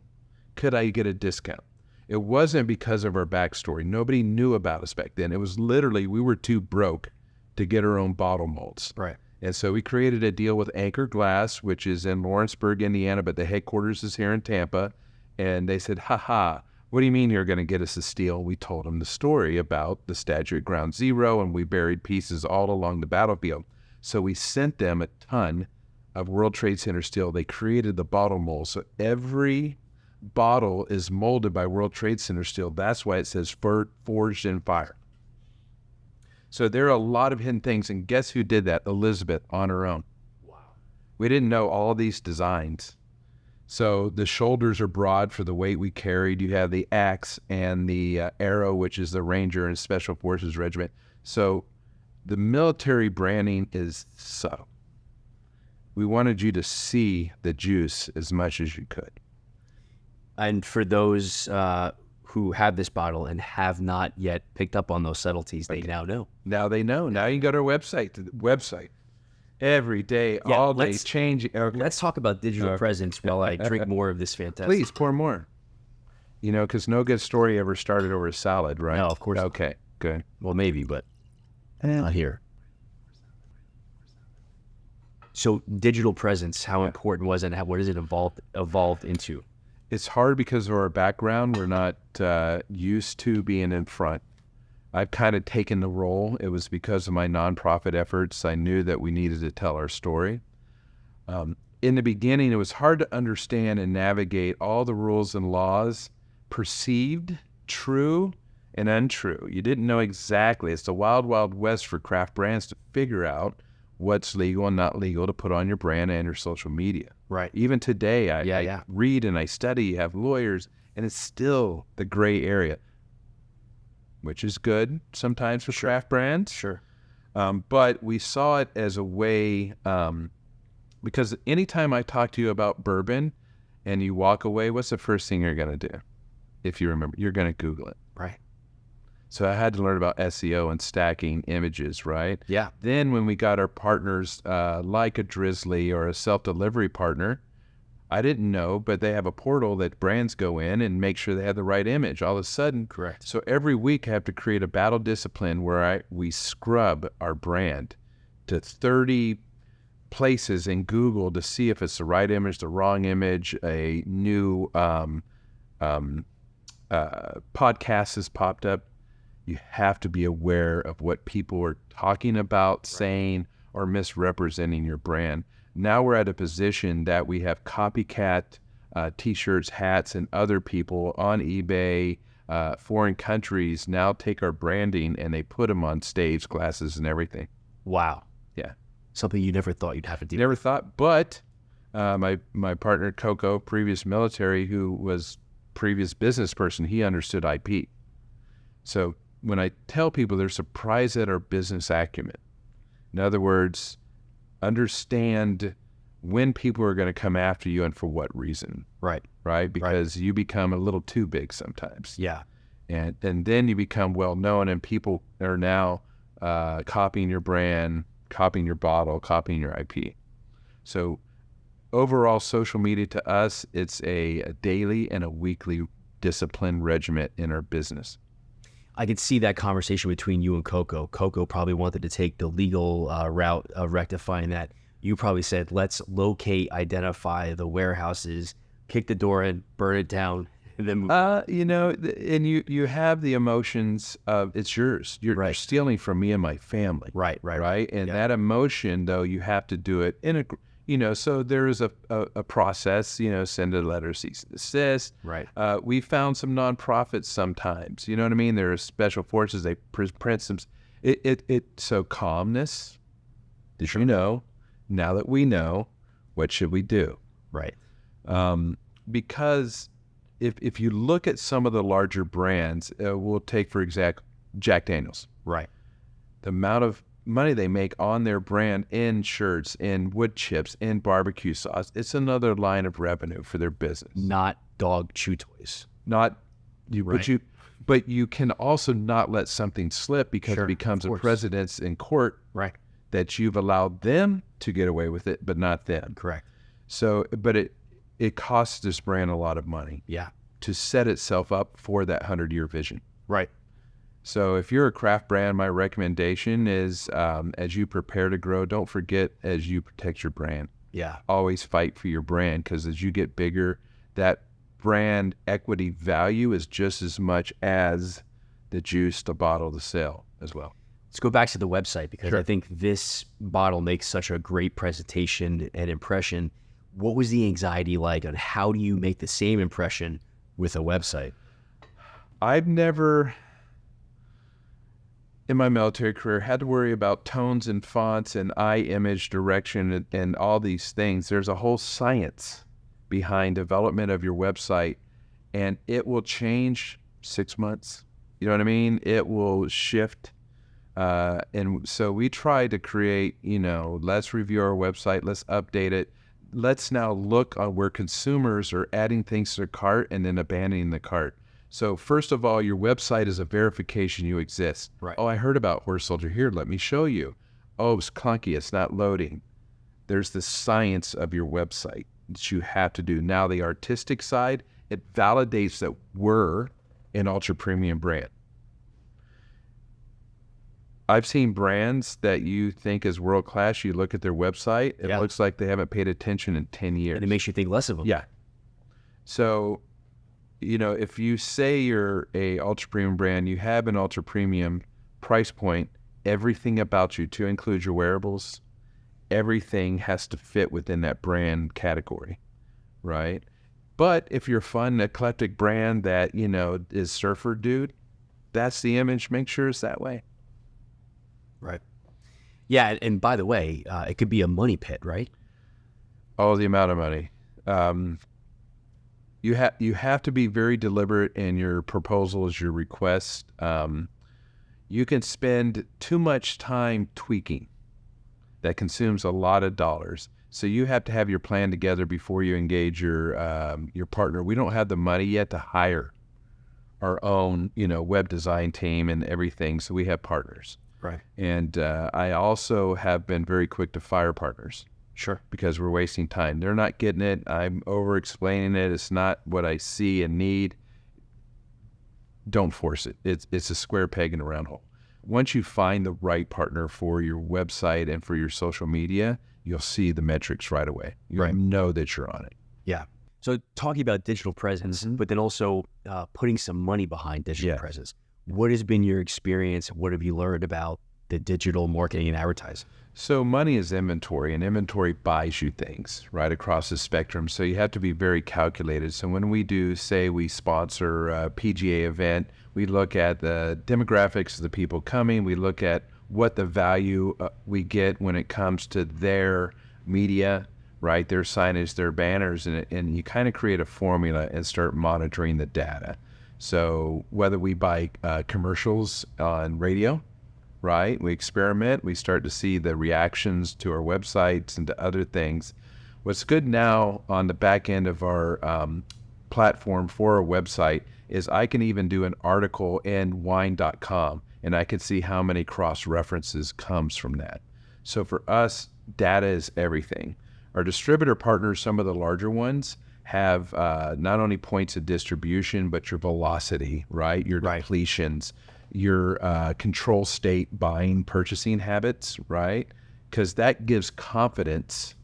could I get a discount?" It wasn't because of our backstory. Nobody knew about us back then. It was literally we were too broke to get our own bottle molds. Right. And so we created a deal with Anchor Glass, which is in Lawrenceburg, Indiana, but the headquarters is here in Tampa. And they said, what do you mean you're going to get us the steel? We told them the story about the statue at Ground Zero, and we buried pieces all along the battlefield. So we sent them a ton of World Trade Center steel. They created the bottle mold. So every bottle is molded by World Trade Center steel. That's why it says forged in fire. So there are a lot of hidden things, and guess who did that? Elizabeth on her own. Wow. We didn't know all these designs. So the shoulders are broad for the weight we carried. You have the axe and the arrow, which is the Ranger and Special Forces Regiment. So the military branding is subtle. We wanted you to see the juice as much as you could. And for those who have this bottle and have not yet picked up on those subtleties, they now know. Now they know. Now you can go to our website. Every day, all day, changing. Okay. Let's talk about digital presence while I drink more of this fantastic. Please, pour more. You know, because no good story ever started over a salad, right? No, of course not. Okay, good. Well, maybe, but not here. So digital presence, how important was it, and what has it evolved into? It's hard because of our background. We're not used to being in front. I've kind of taken the role. It was because of my nonprofit efforts. I knew that we needed to tell our story. In the beginning, it was hard to understand and navigate all the rules and laws, perceived, true, and untrue. You didn't know exactly. It's the wild, wild west for craft brands to figure out what's legal and not legal to put on your brand and your social media. Right. Even today, I read and I study, you have lawyers, and it's still the gray area, which is good sometimes for craft brands. Sure. But we saw it as a way, because anytime I talk to you about bourbon and you walk away, what's the first thing you're going to do? If you remember, you're going to Google it. Right. So I had to learn about SEO and stacking images, right? Yeah. Then when we got our partners like a Drizzly or a self-delivery partner, I didn't know, but they have a portal that brands go in and make sure they have the right image. All of a sudden, correct. So every week I have to create a battle discipline where we scrub our brand to 30 places in Google to see if it's the right image, the wrong image, a new podcast has popped up. You have to be aware of what people are talking about, saying, or misrepresenting your brand. Now we're at a position that we have copycat T-shirts, hats, and other people on eBay, foreign countries now take our branding and they put them on stage, glasses, and everything. Wow. Yeah. Something you never thought you'd have to do. Never thought, but my partner, Coco, previous military, who was previous business person, he understood IP. So when I tell people, they're surprised at our business acumen. In other words, understand when people are going to come after you and for what reason. Right. Right? Because you become a little too big sometimes. Yeah. And then you become well known and people are now copying your brand, copying your bottle, copying your IP. So overall, social media to us, it's a daily and a weekly discipline regiment in our business. I could see that conversation between you and Coco. Coco probably wanted to take the legal route of rectifying that. You probably said, let's locate, identify the warehouses, kick the door in, burn it down, and then move. And you have the emotions of it's yours. You're stealing from me and my family. Right. And that emotion, though, you have to do it in a, so there is a process, send a letter, cease and desist. Right. We found some nonprofits sometimes, you know what I mean? There are special forces, they print some, so calmness, now that we know, what should we do? Right. Because if you look at some of the larger brands, we'll take, for example, Jack Daniels. Right. The amount of money they make on their brand in shirts, in wood chips, in barbecue sauce, it's another line of revenue for their business. Not dog chew toys. But you can also not let something slip because it becomes a precedence in court. Right. That you've allowed them to get away with it, but not them. Correct. So, but it costs this brand a lot of money. Yeah. To set itself up for that 100-year vision. Right. So if you're a craft brand, my recommendation is as you prepare to grow, don't forget as you protect your brand. Yeah. Always fight for your brand, because as you get bigger, that brand equity value is just as much as the juice, the bottle, the sale as well. Let's go back to the website, because I think this bottle makes such a great presentation and impression. What was the anxiety like, and how do you make the same impression with a website? I've never, in my military career, had to worry about tones and fonts and eye image direction and all these things. There's a whole science behind development of your website, and it will change 6 months. You know what I mean? It will shift. And so we try to create, let's review our website, let's update it. Let's now look on where consumers are adding things to their cart and then abandoning the cart. So first of all, your website is a verification you exist. Right. Oh, I heard about Horse Soldier. Here, let me show you. Oh, it's clunky. It's not loading. There's the science of your website that you have to do. Now, the artistic side, it validates that we're an ultra premium brand. I've seen brands that you think is world-class. You look at their website, it looks like they haven't paid attention in 10 years. And it makes you think less of them. Yeah. So, if you say you're a ultra-premium brand, you have an ultra-premium price point, everything about you, to include your wearables, everything has to fit within that brand category, right? But if you're a fun, eclectic brand that, is surfer dude, that's the image. Make sure it's that way. Right. Yeah, and by the way, it could be a money pit, right? Oh, the amount of money. You have to be very deliberate in your proposals, your requests. You can spend too much time tweaking. That consumes a lot of dollars. So you have to have your plan together before you engage your partner. We don't have the money yet to hire our own, web design team and everything. So we have partners. Right. And I also have been very quick to fire partners. Sure. Because we're wasting time. They're not getting it. I'm over-explaining it. It's not what I see and need. Don't force it. It's a square peg in a round hole. Once you find the right partner for your website and for your social media, you'll see the metrics right away. You'll know that you're on it. Yeah. So talking about digital presence, but then also putting some money behind digital presence. What has been your experience? What have you learned about the digital marketing and advertising? So money is inventory, and inventory buys you things right across the spectrum. So you have to be very calculated. So when we do, say we sponsor a PGA event, we look at the demographics of the people coming. We look at what the value we get when it comes to their media, right? Their signage, their banners, and you kind of create a formula and start monitoring the data. So whether we buy commercials on radio, right? We experiment, we start to see the reactions to our websites and to other things. What's good now on the back end of our platform for our website is I can even do an article in wine.com and I can see how many cross references comes from that. So for us, data is everything. Our distributor partners, some of the larger ones, have not only points of distribution, but your velocity, right? Your depletions, your control state buying, purchasing habits, right? Because that gives confidence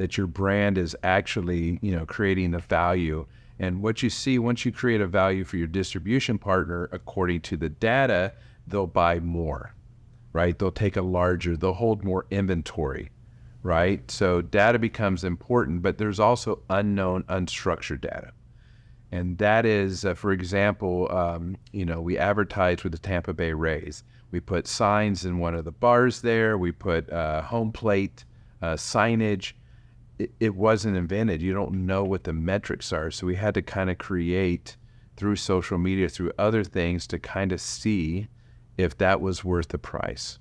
that your brand is actually, creating the value. And what you see, once you create a value for your distribution partner, according to the data, they'll buy more, right? They'll hold more inventory, right? So data becomes important, but there's also unknown, unstructured data. And that is, for example, we advertise with the Tampa Bay Rays. We put signs in one of the bars there. We put home plate signage. It wasn't invented. You don't know what the metrics are. So we had to kind of create through social media, through other things, to kind of see if that was worth the price.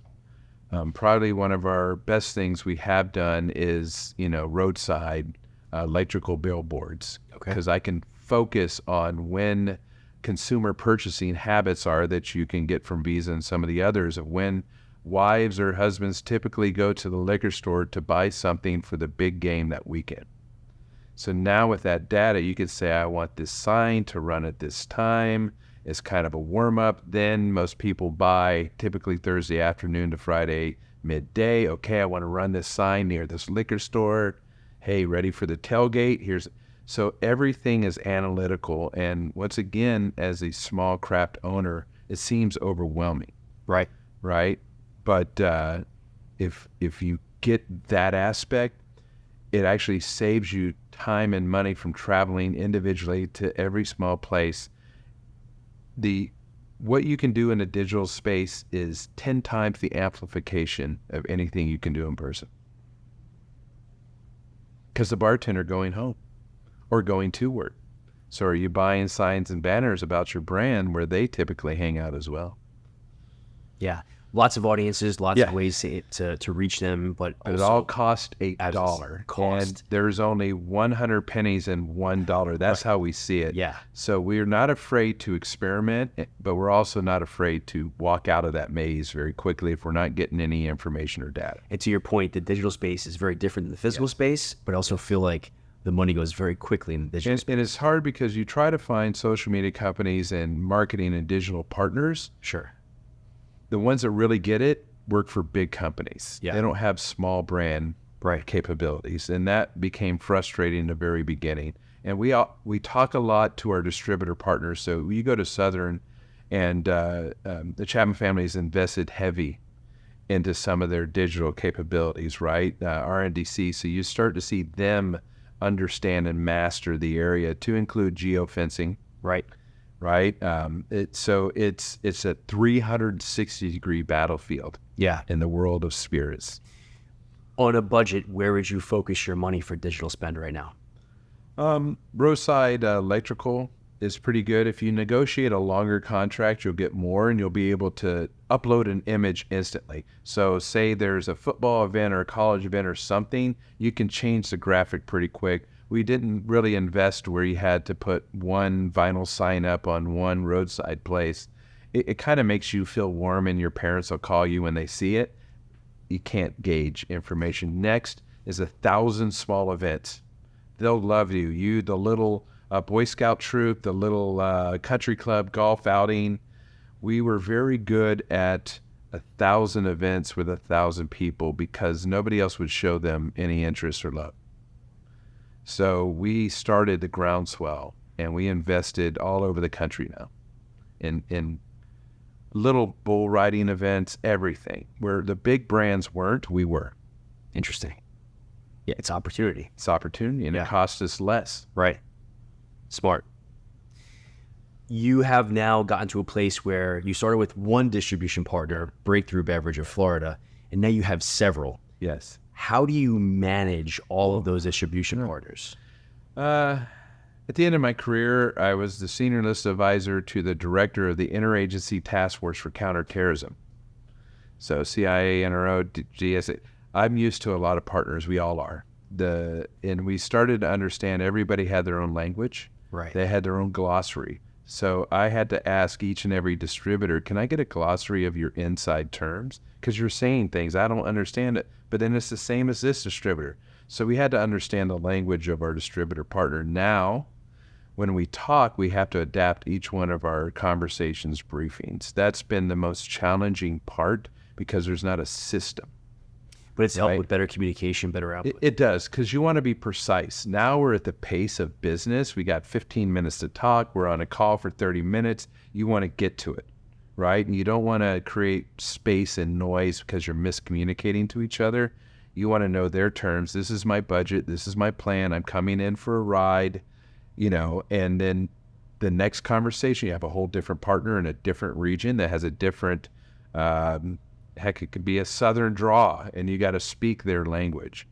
Probably one of our best things we have done is, roadside electrical billboards. Okay. Because I can focus on when consumer purchasing habits are that you can get from Visa and some of the others, of when wives or husbands typically go to the liquor store to buy something for the big game that weekend. So now with that data, you could say, I want this sign to run at this time. It's kind of a warm-up. Then most people buy typically Thursday afternoon to Friday midday. Okay, I want to run this sign near this liquor store. Hey, ready for the tailgate? So everything is analytical. And once again, as a small craft owner, it seems overwhelming. Right. But if you get that aspect, it actually saves you time and money from traveling individually to every small place. What you can do in a digital space is 10 times the amplification of anything you can do in person. Because the bartender going home or going to work. So are you buying signs and banners about your brand where they typically hang out as well? Yeah. Lots of audiences, lots of ways to reach them, but it all costs $8. Cost. And there's only 100 pennies in $1. That's how we see it. Yeah. So we're not afraid to experiment, but we're also not afraid to walk out of that maze very quickly if we're not getting any information or data. And to your point, the digital space is very different than the physical space, but I also feel like the money goes very quickly in the digital space. And it's hard because you try to find social media companies and marketing and digital partners. Sure. The ones that really get it work for big companies. Yeah. They don't have small brand capabilities. And that became frustrating in the very beginning. And we talk a lot to our distributor partners. So you go to Southern, and the Chapman family has invested heavy into some of their digital capabilities, right? RNDC. So you start to see them understand and master the area, to include geofencing. Right. It's a 360-degree battlefield. Yeah. In the world of spirits. On a budget, where would you focus your money for digital spend right now? Roadside electrical is pretty good. If you negotiate a longer contract, you'll get more, and you'll be able to upload an image instantly. So say there's a football event or a college event or something, you can change the graphic pretty quick. We didn't really invest where you had to put one vinyl sign up on one roadside place. It kind of makes you feel warm, and your parents will call you when they see it. You can't gauge information. Next is 1,000 small events. They'll love you. The little Boy Scout troop, the little country club golf outing. We were very good at 1,000 events with 1,000 people because nobody else would show them any interest or love. So we started the groundswell, and we invested all over the country now in little bull riding events, everything. Where the big brands weren't, we were. Interesting. Yeah, it's opportunity. It's opportunity, and it cost us less. Right. Smart. You have now gotten to a place where you started with one distribution partner, Breakthrough Beverage of Florida, and now you have several. Yes. How do you manage all of those distribution partners? At the end of my career, I was the senior list advisor to the director of the Interagency Task Force for Counterterrorism. So CIA, NRO, GSA. I'm used to a lot of partners. We all are. And we started to understand everybody had their own language. Right. They had their own glossary. So I had to ask each and every distributor, can I get a glossary of your inside terms? Because you're saying things, I don't understand it. But then it's the same as this distributor. So we had to understand the language of our distributor partner. Now, when we talk, we have to adapt each one of our conversations, briefings. That's been the most challenging part because there's not a system. But it's helped right? with better communication, better output. It does, because you want to be precise. Now we're at the pace of business. We got 15 minutes to talk. We're on a call for 30 minutes. You want to get to it, right? And you don't want to create space and noise because you're miscommunicating to each other. You want to know their terms. This is my budget. This is my plan. I'm coming in for a ride, and then the next conversation, you have a whole different partner in a different region that has a different, heck, it could be a Southern draw, and you got to speak their language.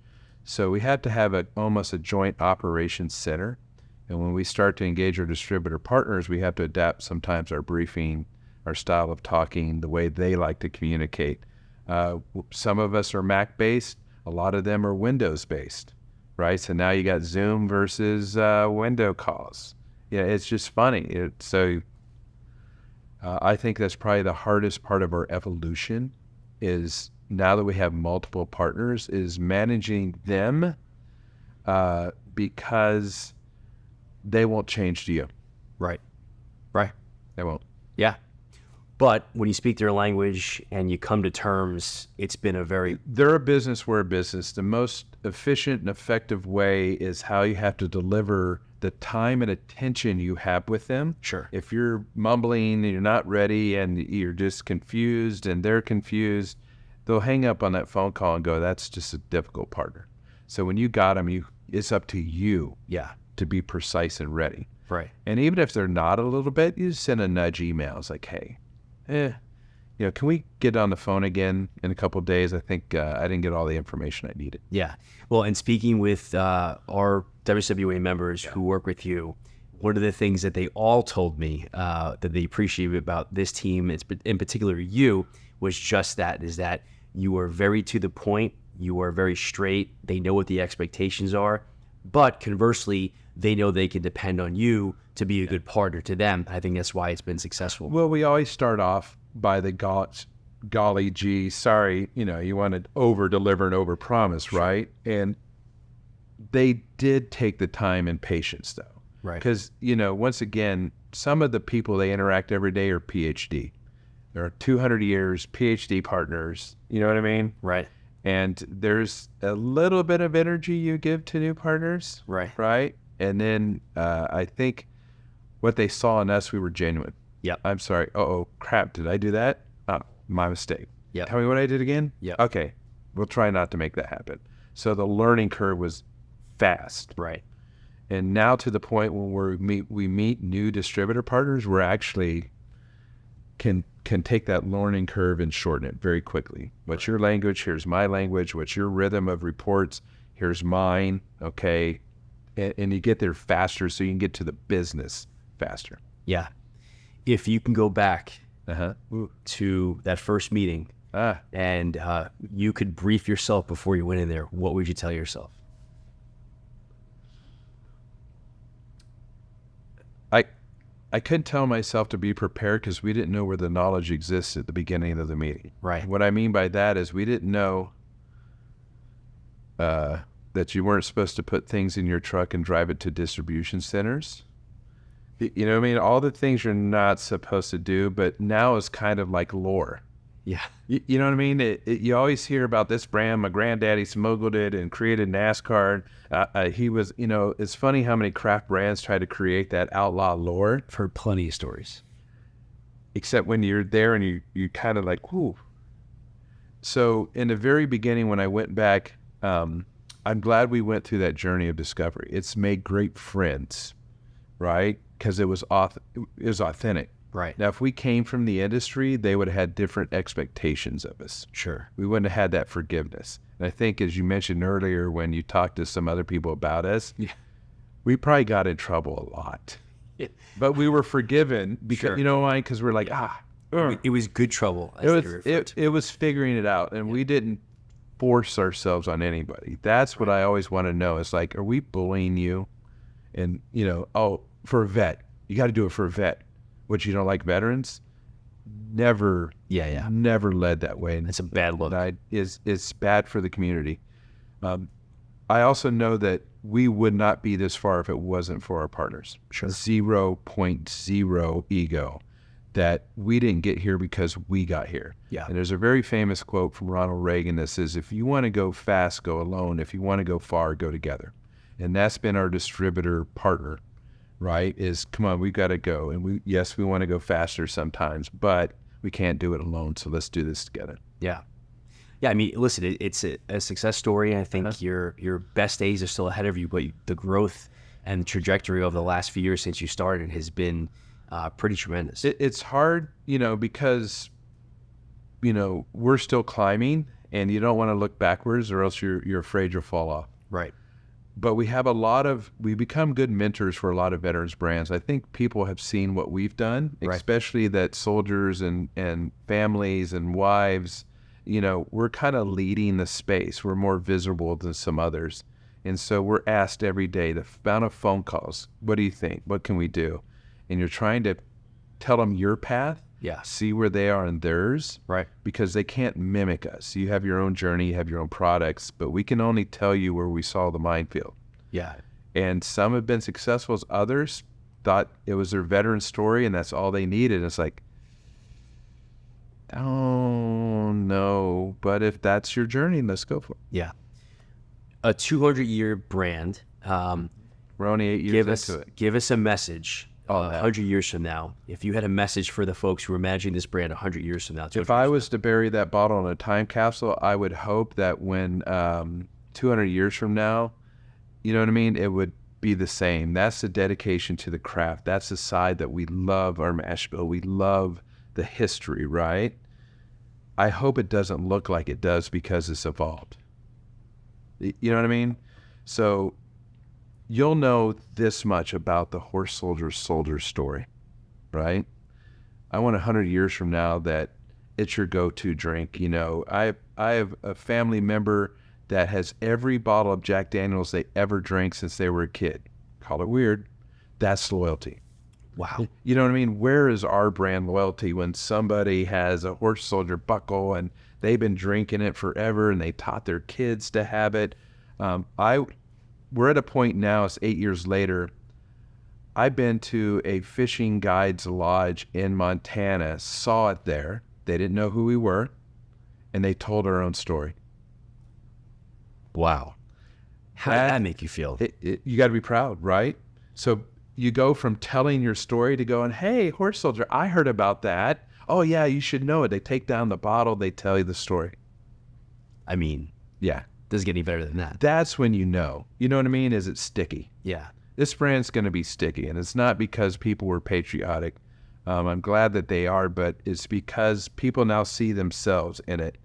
So we have to have almost a joint operations center. And when we start to engage our distributor partners, we have to adapt sometimes our briefing, our style of talking, the way they like to communicate. Some of us are Mac-based. A lot of them are Windows-based, right? So now you got Zoom versus window calls. Yeah, it's just funny. I think that's probably the hardest part of our evolution is now that we have multiple partners is managing them because they won't change to you. Right. They won't. Yeah. But when you speak their language and you come to terms, it's been a very... They're a business, we're a business. The most efficient and effective way is how you have to deliver the time and attention you have with them. Sure. If you're mumbling and you're not ready and you're just confused and they're confused, they'll hang up on that phone call and go, that's just a difficult partner. So when you got them, it's up to you to be precise and ready. Right. And even if they're not a little bit, you just send a nudge email. It's like, hey, can we get on the phone again in a couple of days? I think I didn't get all the information I needed. Yeah. Well, and speaking with our WSWA members who work with you, one of the things that they all told me that they appreciated about this team, in particular you, was just that, is that you are very to the point, you are very straight, they know what the expectations are, but conversely, they know they can depend on you to be a good partner to them. I think that's why it's been successful. Well, we always start off by the golly gee, sorry, you want to over-deliver and over-promise, right? And they did take the time and patience, though. Right. Because, once again, some of the people they interact every day are PhD. They're 200 years, PhD partners, you know what I mean? Right. And there's a little bit of energy you give to new partners. Right. And then I think what they saw in us, we were genuine. Yeah. I'm sorry. Crap. Did I do that? Oh, my mistake. Yeah. Tell me what I did again? Yeah. Okay. We'll try not to make that happen. So the learning curve was fast. Right. And now to the point when we meet new distributor partners, we're actually can take that learning curve and shorten it very quickly. What's your language? Here's my language. What's your rhythm of reports? Here's mine. Okay. And you get there faster so you can get to the business faster. Yeah. If you can go back Ooh. to that first meeting and you could brief yourself before you went in there, what would you tell yourself? I couldn't tell myself to be prepared because we didn't know where the knowledge exists at the beginning of the meeting. Right. What I mean by that is we didn't know that you weren't supposed to put things in your truck and drive it to distribution centers. You know what I mean? All the things you're not supposed to do, but now it's kind of like lore. Yeah. You know what I mean? You always hear about this brand. My granddaddy smuggled it and created NASCAR. He was, it's funny how many craft brands try to create that outlaw lore. I've heard plenty of stories. Except when you're there and you kind of like, whoo. So in the very beginning when I went back, I'm glad we went through that journey of discovery. It's made great friends, right? Because it was authentic. Right. Now, if we came from the industry, they would have had different expectations of us. Sure. We wouldn't have had that forgiveness. And I think, as you mentioned earlier, when you talked to some other people about us, we probably got in trouble a lot. Yeah. But we were forgiven because, you know why? Because we're like, It was good trouble. It was figuring it out, and we didn't force ourselves on anybody. That's what I always want to know. It's like, are we bullying you? And, for a vet, you got to do it for a vet. What, you don't like veterans? Never. Yeah. Never led that way. That's a bad look. It's bad for the community. I also know that we would not be this far if it wasn't for our partners. Sure. 0.0 ego. that we didn't get here because we got here. Yeah. And there's a very famous quote from Ronald Reagan that says, if you want to go fast, go alone. If you want to go far, go together. And that's been our distributor partner, right? Is, come on, we've got to go. And yes, we want to go faster sometimes, but we can't do it alone. So let's do this together. Yeah. Yeah, I mean, listen, it's a success story. I think your best days are still ahead of you, but the growth and trajectory over the last few years since you started has been pretty tremendous. It's hard, because, we're still climbing, and you don't want to look backwards or else you're afraid you'll fall off. Right. But we become good mentors for a lot of veterans brands. I think people have seen what we've done, especially that soldiers and families and wives, we're kind of leading the space. We're more visible than some others. And so we're asked every day, the amount of phone calls, what do you think? What can we do? And you're trying to tell them your path, see where they are in theirs, right? Because they can't mimic us. You have your own journey, you have your own products, but we can only tell you where we saw the minefield. Yeah. And some have been successful as others thought it was their veteran story and that's all they needed. It's like, oh, no. But if that's your journey, let's go for it. Yeah. A 200-year brand. We're only 8 years into it. Give us a message 100 years from now. If you had a message for the folks who are managing this brand 100 years from now. If I was to bury that bottle in a time capsule, I would hope that when 200 years from now, you know what I mean, it would be the same. That's the dedication to the craft. That's the side that we love our mash bill. We love the history, right? I hope it doesn't look like it does because it's evolved. You know what I mean? So you'll know this much about the Horse Soldier story, right? I want 100 years from now that it's your go-to drink. I have a family member that has every bottle of Jack Daniels they ever drank since they were a kid. Call it weird. That's loyalty. Wow. You know what I mean? Where is our brand loyalty when somebody has a Horse Soldier buckle and they've been drinking it forever and they taught their kids to have it? We're at a point now, it's 8 years later. I've been to a fishing guides lodge in Montana, saw it there. They didn't know who we were, and they told our own story. Wow. How did that make you feel? You got to be proud, right? So you go from telling your story to going, hey, Horse Soldier, I heard about that. Oh, yeah, you should know it. They take down the bottle. They tell you the story. I mean, yeah. Doesn't get any better than that. That's when you know. You know what I mean? Is it sticky? Yeah. This brand's going to be sticky, and it's not because people were patriotic. I'm glad that they are, but it's because people now see themselves in it.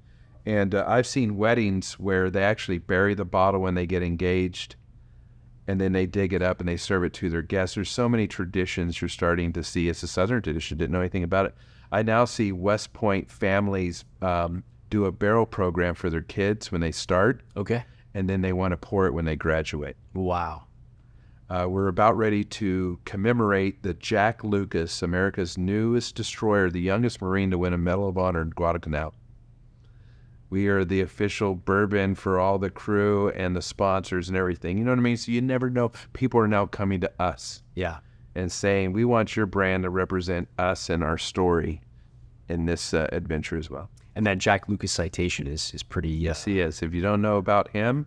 And I've seen weddings where they actually bury the bottle when they get engaged, and then they dig it up and they serve it to their guests. There's so many traditions you're starting to see. It's a Southern tradition. Didn't know anything about it. I now see West Point families do a barrel program for their kids when they start. Okay. And then they want to pour it when they graduate. Wow. We're about ready to commemorate the Jack Lucas, America's newest destroyer, the youngest Marine to win a Medal of Honor in Guadalcanal. We are the official bourbon for all the crew and the sponsors and everything. You know what I mean? So you never know. People are now coming to us. Yeah. And saying, we want your brand to represent us and our story in this adventure as well. And that Jack Lucas citation is pretty... Yes, he is. If you don't know about him,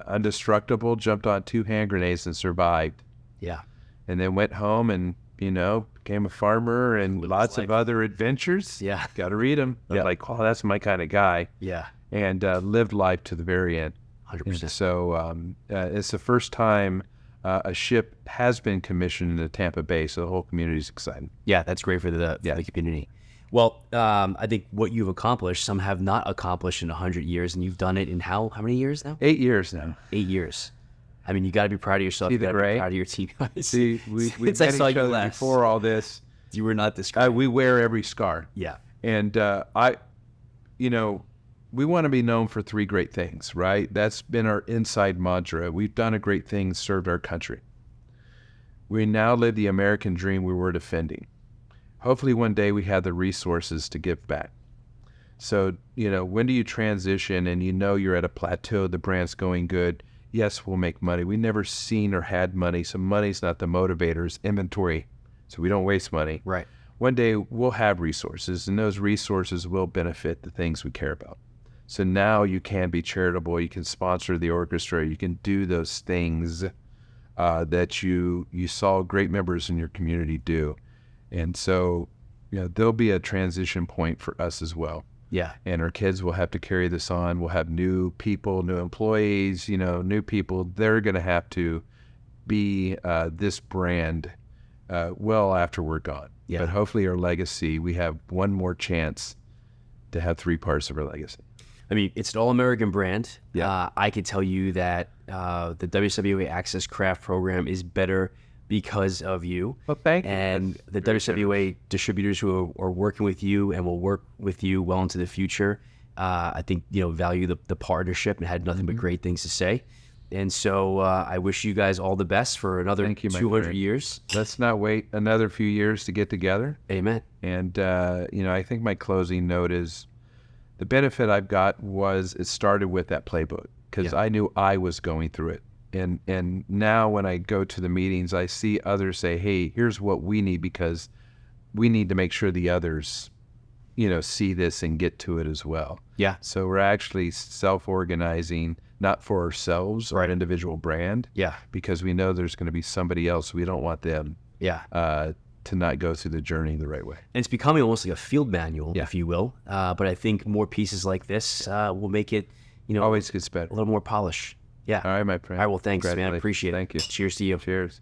Indestructible jumped on 2 hand grenades and survived. Yeah. And then went home and, became a farmer and lots of other adventures. Yeah. Got to read them. Yeah. Like, oh, that's my kind of guy. Yeah. And lived life to the very end. 100%. And so it's the first time a ship has been commissioned into Tampa Bay, so the whole community is excited. Yeah, that's great for the community. Well, I think what you've accomplished, some have not accomplished in 100 years, and you've done it in how many years now? 8 years now. 8 years. I mean, you got to be proud of yourself. You got to be proud of your team. See, we Since I saw you last before all this. You were not this great. We wear every scar. Yeah. And we want to be known for 3 great things, right? That's been our inside mantra. We've done a great thing, served our country. We now live the American dream we were defending. Hopefully one day we have the resources to give back. So, when do you transition and you're at a plateau, the brand's going good? Yes, we'll make money. We never seen or had money, so money's not the motivator, it's inventory so we don't waste money. Right. One day we'll have resources, and those resources will benefit the things we care about. So now you can be charitable, you can sponsor the orchestra, you can do those things that you saw great members in your community do. And so, there'll be a transition point for us as well. Yeah. And our kids will have to carry this on. We'll have new people, new employees, new people. They're going to have to be this brand well after we're gone. Yeah. But hopefully our legacy, we have one more chance to have three parts of our legacy. I mean, it's an all-American brand. Yeah. I can tell you that the WSWA Access Craft Program is better because of you. Well, thank you. And That's the very WSWA distributors who are working with you and will work with you well into the future, I think, value the partnership and had nothing but great things to say. And so I wish you guys all the best for another Thank you, my 200 friend. years. Let's not wait another few years to get together. Amen. And, I think my closing note is the benefit I've got was it started with that playbook because I knew I was going through it. And now when I go to the meetings, I see others say, hey, here's what we need because we need to make sure the others, see this and get to it as well. Yeah. So we're actually self-organizing, not for ourselves or an individual brand. Yeah. Because we know there's going to be somebody else. We don't want them Yeah. to not go through the journey the right way. And it's becoming almost like a field manual, Yeah. if you will. But I think more pieces like this will make it, Always gets better. a little more polished. Yeah. All right, my friend. All right. Well, thanks, man. I Congratulations. appreciate it. Thank you. Cheers to you. Cheers.